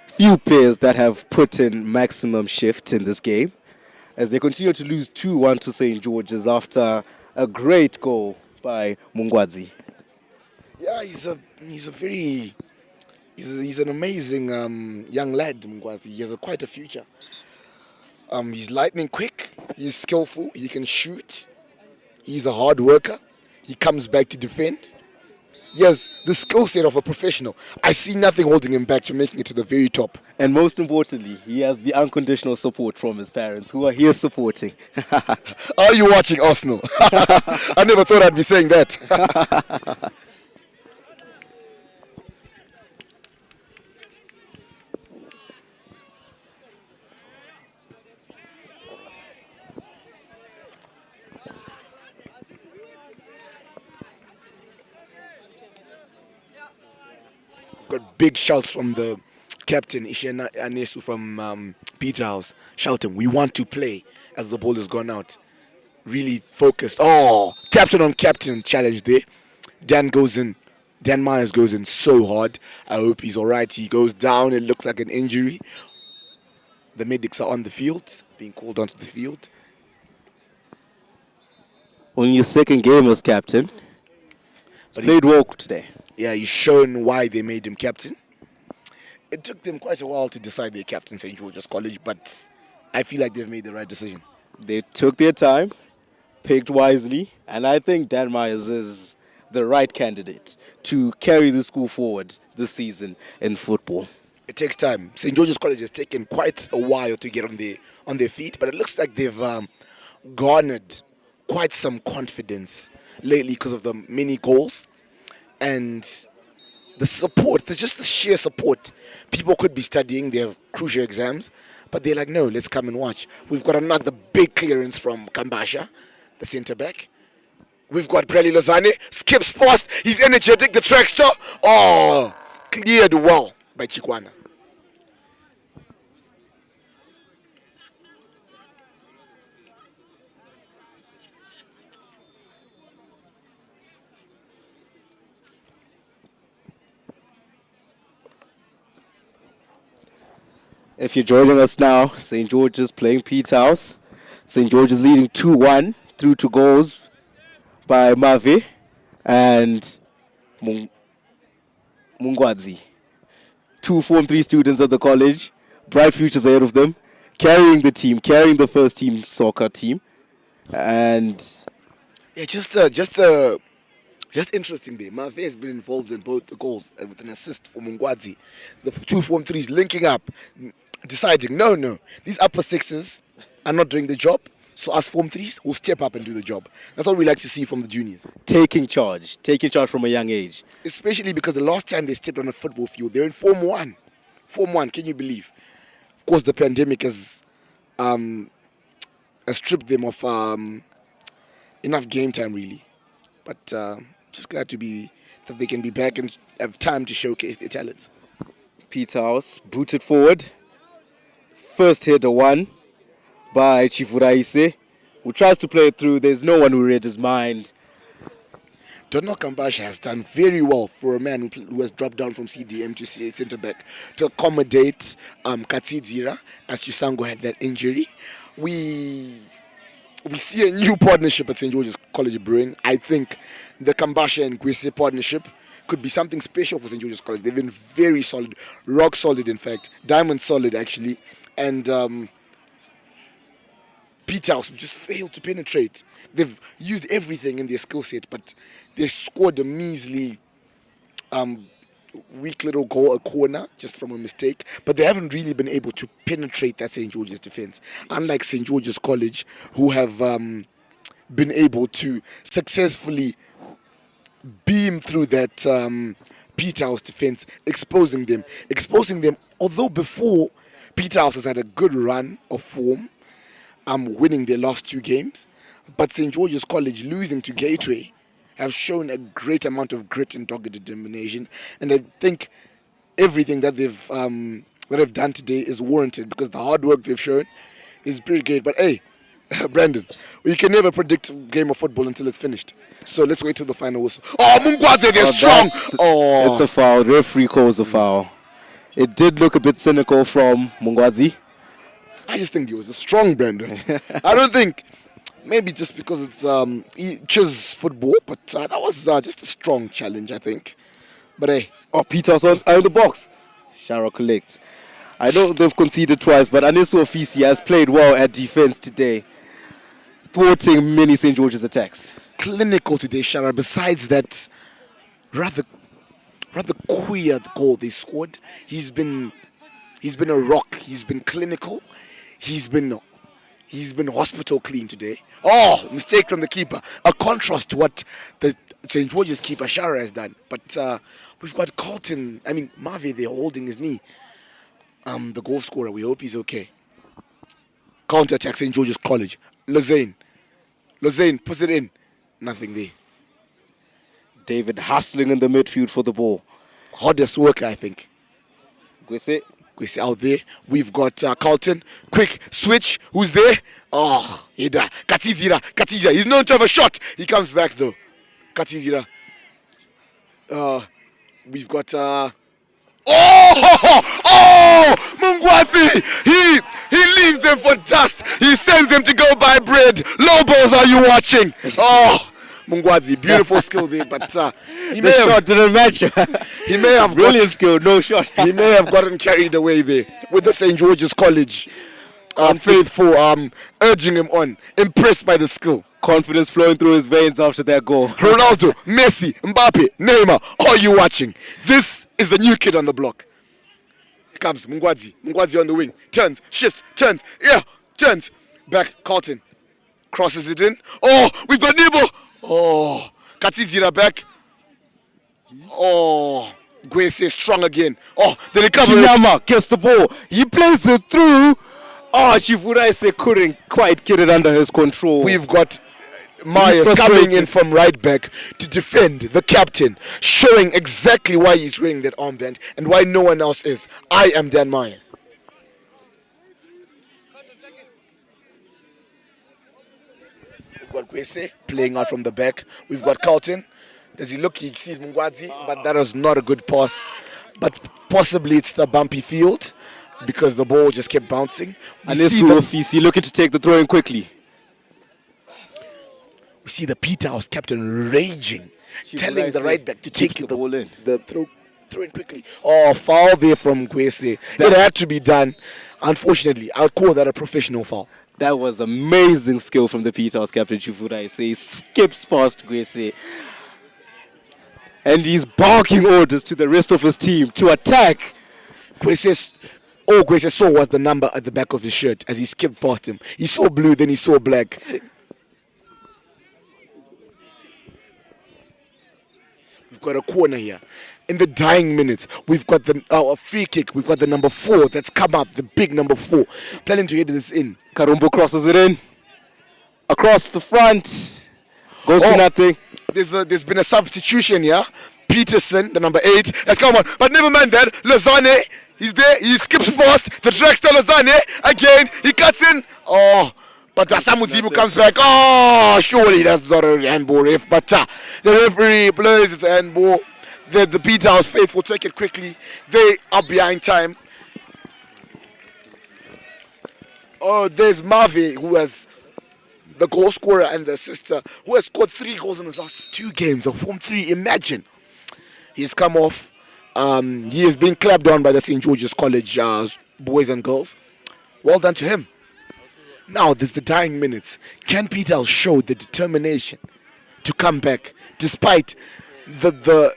few players that have put in maximum shift in this game, as they continue to lose 2-1 to St. George's after a great goal by Mungwazi. Yeah, he's an amazing young lad, Mungwazi. He has quite a future. He's lightning quick. He's skillful. He can shoot. He's a hard worker. He comes back to defend. He has the skill set of a professional. I see nothing holding him back to making it to the very top. And most importantly, he has the unconditional support from his parents, who are here supporting. Are you watching Arsenal? I never thought I'd be saying that. Got big shouts from the captain, Ishena Anesu from Peterhouse, shouting, "We want to play," as the ball has gone out. Really focused. Oh, captain on captain challenge there. Dan Myers goes in so hard. I hope he's all right. He goes down. It looks like an injury. The medics are on the field, being called onto the field. Only his second game as captain. He's played well today. Yeah, he's shown why they made him captain. It took them quite a while to decide their captain, St. George's College, but I feel like they've made the right decision. They took their time, picked wisely, and I think Dan Myers is the right candidate to carry the school forward this season in football. It takes time. St. George's College has taken quite a while to get on their feet, but it looks like they've garnered quite some confidence lately because of the many goals and the support. There's just the sheer support. People could be studying their crucial exams, but they're like, no, let's come and watch. We've got another big clearance from Kambasha, the centre back. We've got Bradley Lozani, skips past, he's energetic, the track stop. Oh, cleared well by Chikwana. If you're joining us now, St. George's playing Peterhouse. St. George's leading 2-1 through to goals by Mavi and Mungwadzi. Two Form 3 students at the college, bright futures ahead of them, carrying the team, carrying the first team soccer team. And Yeah, just interesting there. Mavi has been involved in both the goals and with an assist for Mungwadzi. The two Form 3s linking up, deciding, no, these upper sixes are not doing the job. So us Form 3s will step up and do the job. That's what we like to see from the juniors. taking charge from a young age. Especially because the last time they stepped on a football field, they're in Form 1. Form 1, can you believe? Of course, the pandemic has stripped them of enough game time, really. But just glad to be that they can be back and have time to showcase their talents. Peterhouse booted forward. First header won by Chifuraise, who tries to play it through. There's no one who read his mind. Dono Kambasha has done very well for a man who has dropped down from CDM to centre back to accommodate Katidira as Chisango had that injury. We see a new partnership at St. George's College brewing. I think the Kambasha and Gwese partnership could be something special for St. George's College. They've been very solid, rock solid in fact, diamond solid actually, and Peterhouse just failed to penetrate. They've used everything in their skill set, but they scored a measly weak little goal, a corner, just from a mistake. But they haven't really been able to penetrate that St. George's defense. Unlike St. George's College, who have been able to successfully beam through that Peterhouse defense, exposing them. Although before, Peterhouse has had a good run of form, winning their last two games. But St. George's College losing to Gateway have shown a great amount of grit and dogged determination. And I think everything that they've done today is warranted because the hard work they've shown is pretty great. But hey, Brandon, you can never predict a game of football until it's finished. So let's wait till the final whistle. Oh, Mungwadze, they're strong. It's a foul. Referee calls a foul. It did look a bit cynical from Mungwadze. I just think it was a strong Brandon. I don't think, maybe just because it's just football, but that was just a strong challenge, I think. But hey. Oh, Peter's on the box. Shara collects. I know they've conceded twice, but Anisu Ofisi has played well at defense today, thwarting many St. George's attacks. Clinical today, Shara. Besides that rather queer goal they scored, he's been a rock. He's been clinical. He's been hospital clean today. Oh, mistake from the keeper. A contrast to what the St. George's keeper Shara has done. But we've got Carlton. I mean, Mavi, they're holding his knee. The goal scorer, we hope he's okay. Counter attack St. George's College. Lozane puts it in. Nothing there. David hustling in the midfield for the ball. Hardest worker, I think. Gwese out there. We've got Carlton. Quick switch. Who's there? Oh, Heda. Katizira. He's known to have a shot. He comes back though. Katizira. We've got. Mungwadzi. He leaves them for dust. He sends them to go buy bread. Lobos, are you watching? Oh. Mungwadzi, beautiful skill there, but shot didn't match. He may have brilliant skill, no shot. He may have gotten carried away there with the St. George's College faithful urging him on, impressed by the skill. Confidence flowing through his veins after that goal. Ronaldo, Messi, Mbappe, Neymar, are you watching? This is the new kid on the block. Here comes Mungwadzi on the wing, turns, shifts, turns, back, Carlton, crosses it in. Oh, we've got Nebo. Oh, Katizira back. Oh, Gwese strong again. Oh, the recovery. Chinyama gets the ball. He plays it through. Oh, Chifuraise couldn't quite get it under his control. We've got Myers coming in from right back to defend the captain, showing exactly why he's wearing that armband and why no one else is. I am Dan Myers. We've got Gwese playing out from the back. We've got Carlton. Does he look? He sees Mungwadzi, but that was not a good pass. But possibly it's the bumpy field. because the ball just kept bouncing. We see Anesu Ofisi looking to take the throw in quickly. the Peterhouse captain raging, telling the right back to take the ball in. the throw in quickly. Oh, foul there from Kwesi. It had to be done. Unfortunately, I would call that a professional foul. That was amazing skill from the Peterhouse captain Chifurai. He skips past Gwese. And he's barking orders to the rest of his team to attack. All Kwesi saw was the number at the back of his shirt as he skipped past him. He saw blue, then he saw black. We've got a corner here. In the dying minutes, we've got a free kick. We've got the number 4 that's come up, the big number 4, planning to head this in. Karumbo crosses it in. Across the front. Goes to nothing. There's been a substitution here. Peterson, the number 8, has come on. But never mind that. Lozane, he's there. He skips past the trackster. Lozane, again, he cuts in. Oh, but Samu Zibu comes back. Oh, surely that's not a handball, ref. But the referee blows his handball. The Peterhouse faithful take it quickly. They are behind time. Oh, there's Mavi, who has the goal scorer and the assister, who has scored 3 goals in the last 2 games of Form 3. Imagine. He's come off. He has been clapped on by the St. George's College boys and girls. Well done to him. Now, there's the dying minutes. Can Peterhouse show the determination to come back despite the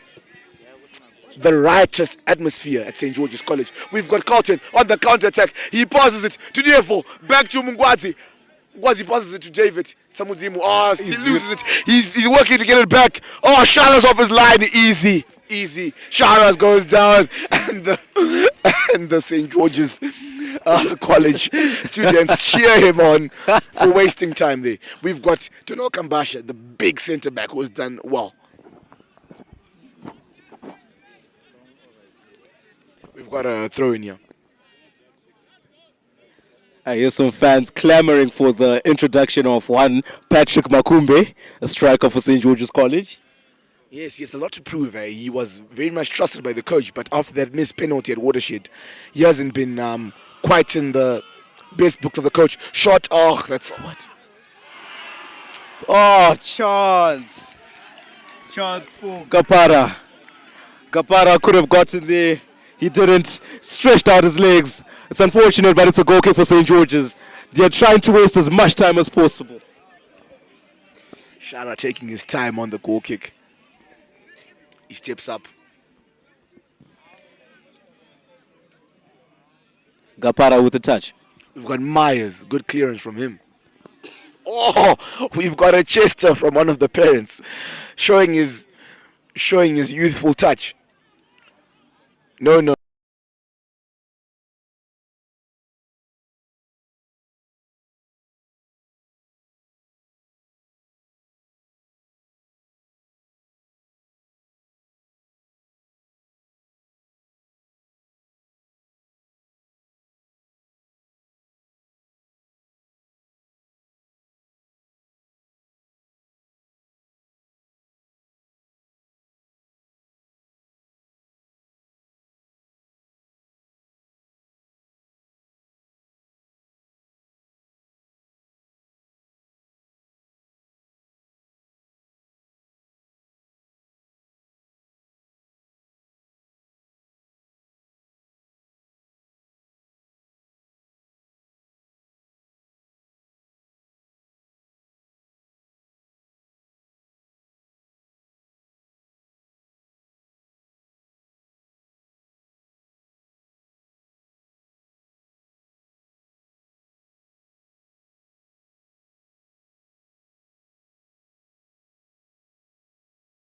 riotous atmosphere at St. George's College? We've got Carlton on the counter-attack. He passes it to Diefo, back to Mungwazi. Mungwazi passes it to David Samuzimu. Oh, he loses it. He's working to get it back. Oh, Shara's off his line. Easy. Shara's goes down. And the St. George's College students cheer him on for wasting time there. We've got Tono Kambasha, the big centre-back, who's done well. We've got a throw in here. I hear some fans clamoring for the introduction of one Patrick Makumbe, a striker for St. George's College. Yes, he has a lot to prove. He was very much trusted by the coach, but after that missed penalty at Watershed, he hasn't been quite in the best books of the coach. Shot, that's what? Oh, chance for Gapara. Gapara could have gotten there. He didn't. Stretched out his legs. It's unfortunate, but it's a goal kick for St. George's. They're trying to waste as much time as possible. Shara taking his time on the goal kick. He steps up. Gapara with the touch. We've got Myers. Good clearance from him. Oh, we've got a Chester from one of the parents showing his youthful touch. No.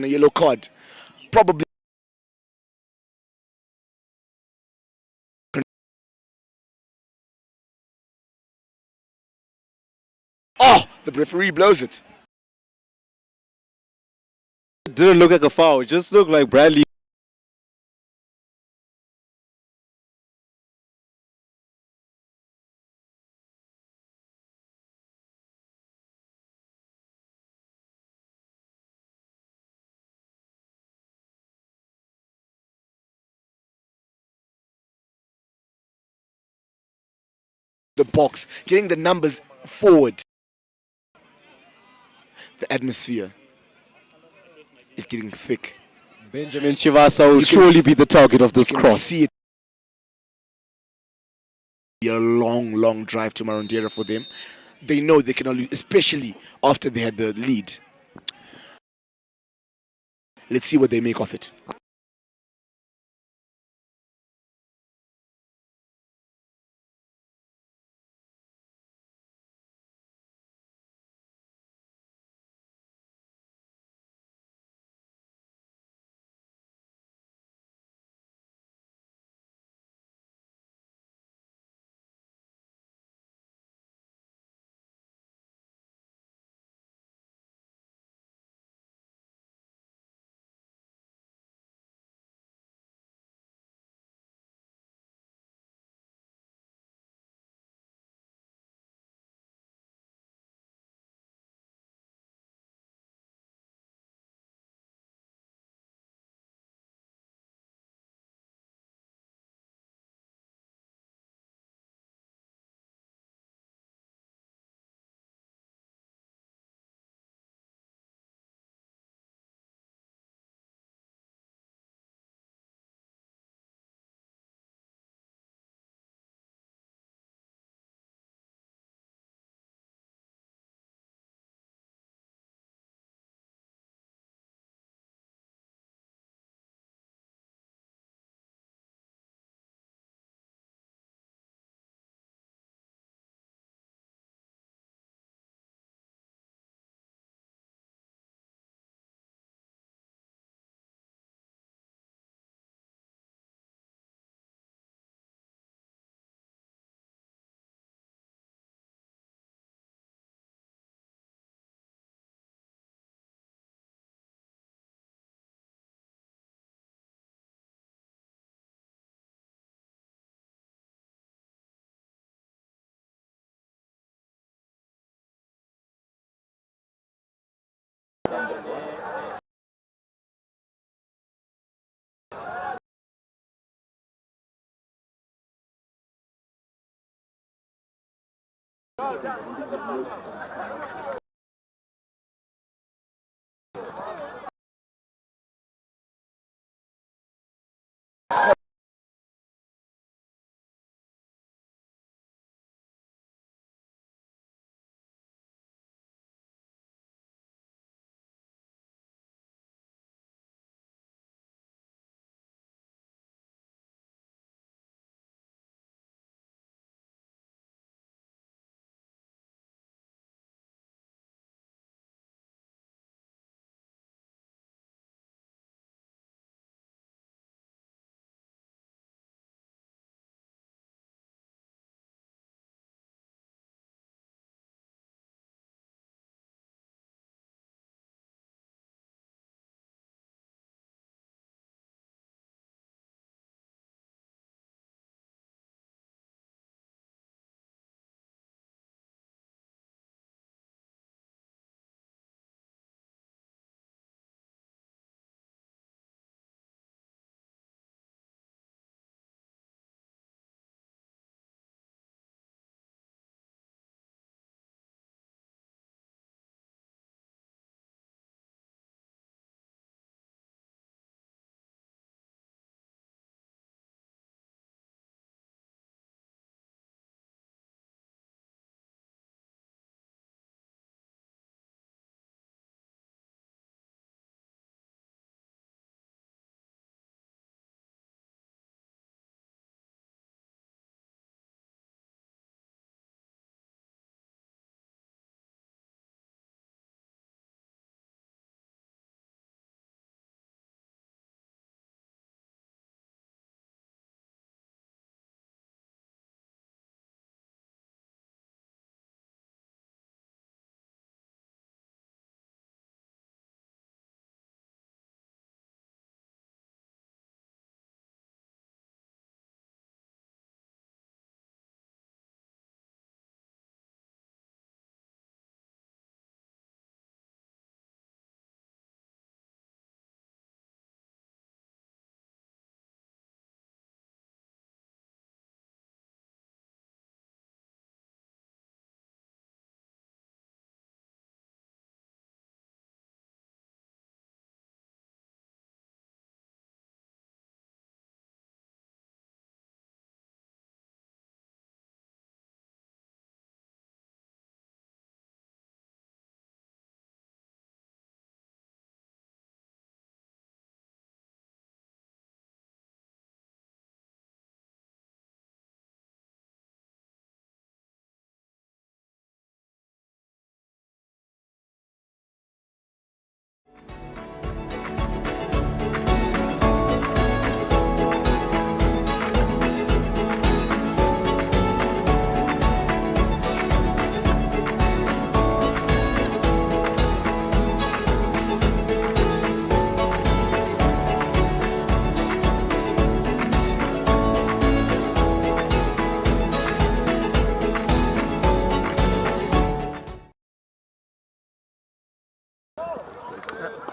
A yellow card. Probably. Oh, the referee blows it. It didn't look like a foul. It just looked like Bradley the box, getting the numbers forward. The atmosphere is getting thick. Benjamin Chivasa will You can surely s- be the target of You this can cross. see it be a long, long drive to Marondera for them. They know they cannot lose, especially after they had the lead. Let's see what they make of it.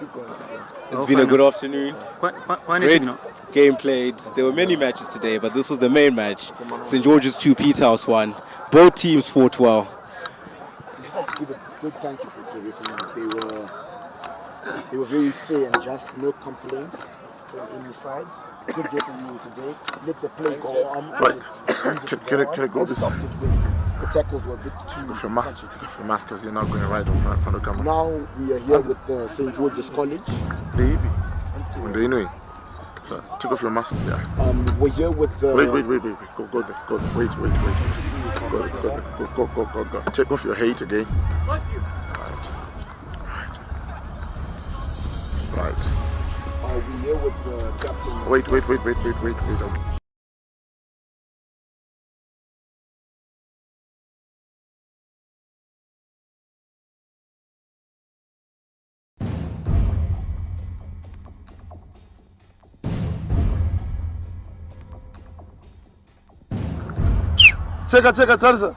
Keep going. It's been a good afternoon. Great No. game played. There were many matches today, but this was the main match. St. George's 2, Peterhouse 1. Both teams fought well. I just like to give a good thank you for the referees. They were very fair and just, no complaints from any side. Good refereeing today. Let the play go on. Right. Can I go this? Stopped it when the tackles were a bit too. Take off your mask. Take off your mask because you're not going right in front of the camera. Now we are here with St. George's College. Baby. When they know it. So take off your mask there. We're here with the. Wait. Go there. Go. Wait. Go. Take off your hat again. Right. We're here with the captain. Wait. Check it, Tarza.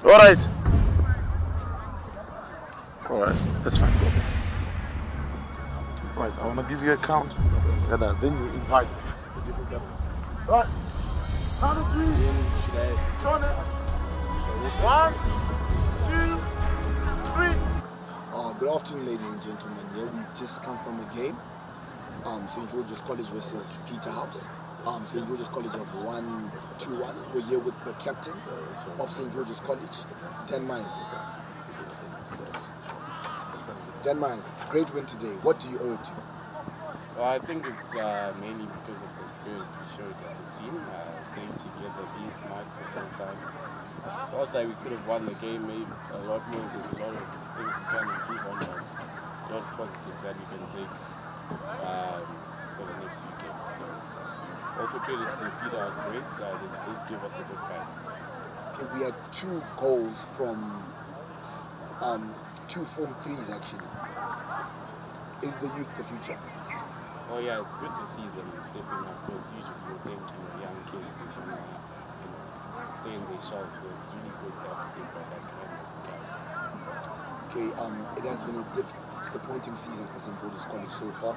Alright, that's fine, go. Right, I want to give you a count. And then you invite. Right. Count of 3. Turn it. 1, 2, 3. Good afternoon, ladies and gentlemen. Here we've just come from a game. St. George's College versus Peterhouse. St. George's College have won 2-1. We're here with the captain of St. George's College, 10 miles. 10 miles. Great win today. What do you owe it to? Well, I think it's mainly because of the spirit we showed as a team, staying together, being smart at all times. I felt like we could have won the game maybe a lot more. There's a lot of things we can improve on, but a lot of positives that we can take for the next few games. So, also credit to the Peterhouse boys, they did give us a good fight. Okay, we had 2 goals from 2 Form 3s actually. Is the youth the future? Oh yeah, it's good to see them stepping up because usually you think young kids they can stay in their shell, so it's really good that they've got that kind of character. Okay, it has been a disappointing season for St. George's College so far,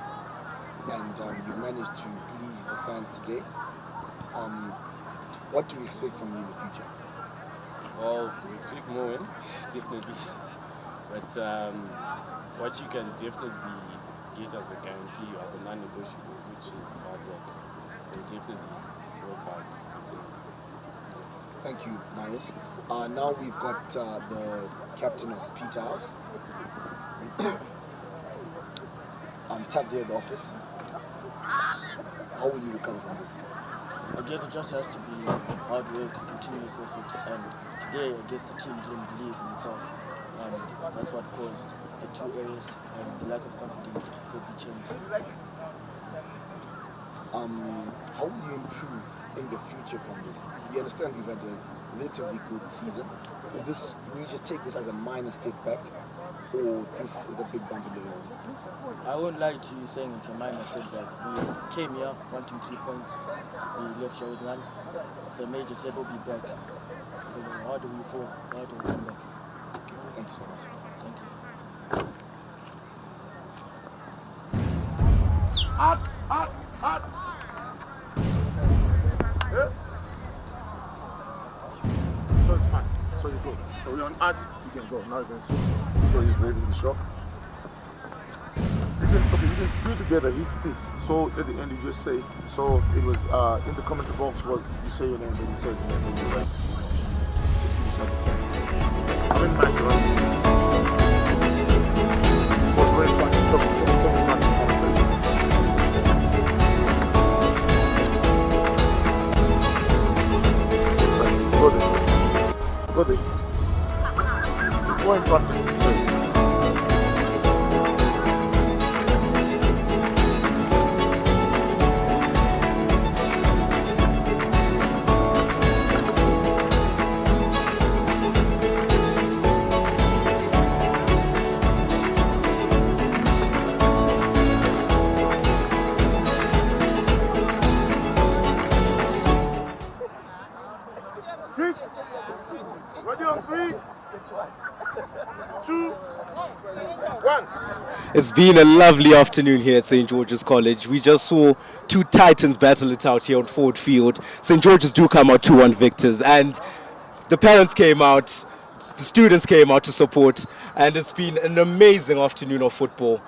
and you've managed to please the fans today. What do you expect from you in the future? Well, we expect more wins, definitely. But what you can definitely get as a guarantee are the non-negotiables, which is hard work. We'll definitely work hard continuously. Thank you, Myers. Now we've got the captain of Peterhouse. I'm tapped here at the office. How will you recover from this? I guess it just has to be hard work, continuous effort, and today I guess the team didn't believe in itself, and that's what caused the 2 areas, and the lack of confidence will be changed. How will you improve in the future from this? We understand we've had a relatively good season. Will you just take this as a minor setback, or this is a big bump in the road? I won't lie to you saying it's a minor setback. We came here wanting 3 points. We left here with 1. It's a major set. We'll be back. So how do we fall? How do we come back? Okay, thank you so much. Thank you. Yeah. So it's fine. So you're good. So we're on ad, you can go. Now you can switch. So he's ready to shock. You can do together, he speaks. So at the end you just say, so it was in the comment box was you say your name, then he says your name, then you write. I'm in my room. Go there. Go in front. Sorry. Ready on 3. 2, 1. It's been a lovely afternoon here at St. George's College. We just saw two titans battle it out here on Ford Field. St. George's do come out 2-1 victors, and the parents came out, the students came out to support, and it's been an amazing afternoon of football.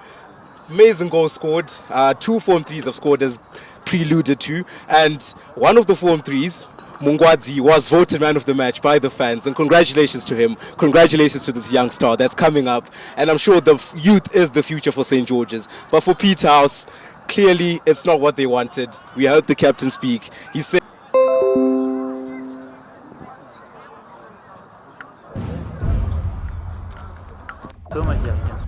Amazing goals scored. 2 Form 3s have scored as preluded to, and one of the Form 3s, Mungwadzi, was voted man of the match by the fans, and congratulations to him. Congratulations to this young star that's coming up, and I'm sure the youth is the future for St. George's. But for Peterhouse, clearly it's not what they wanted. We heard the captain speak. He said So much, yeah.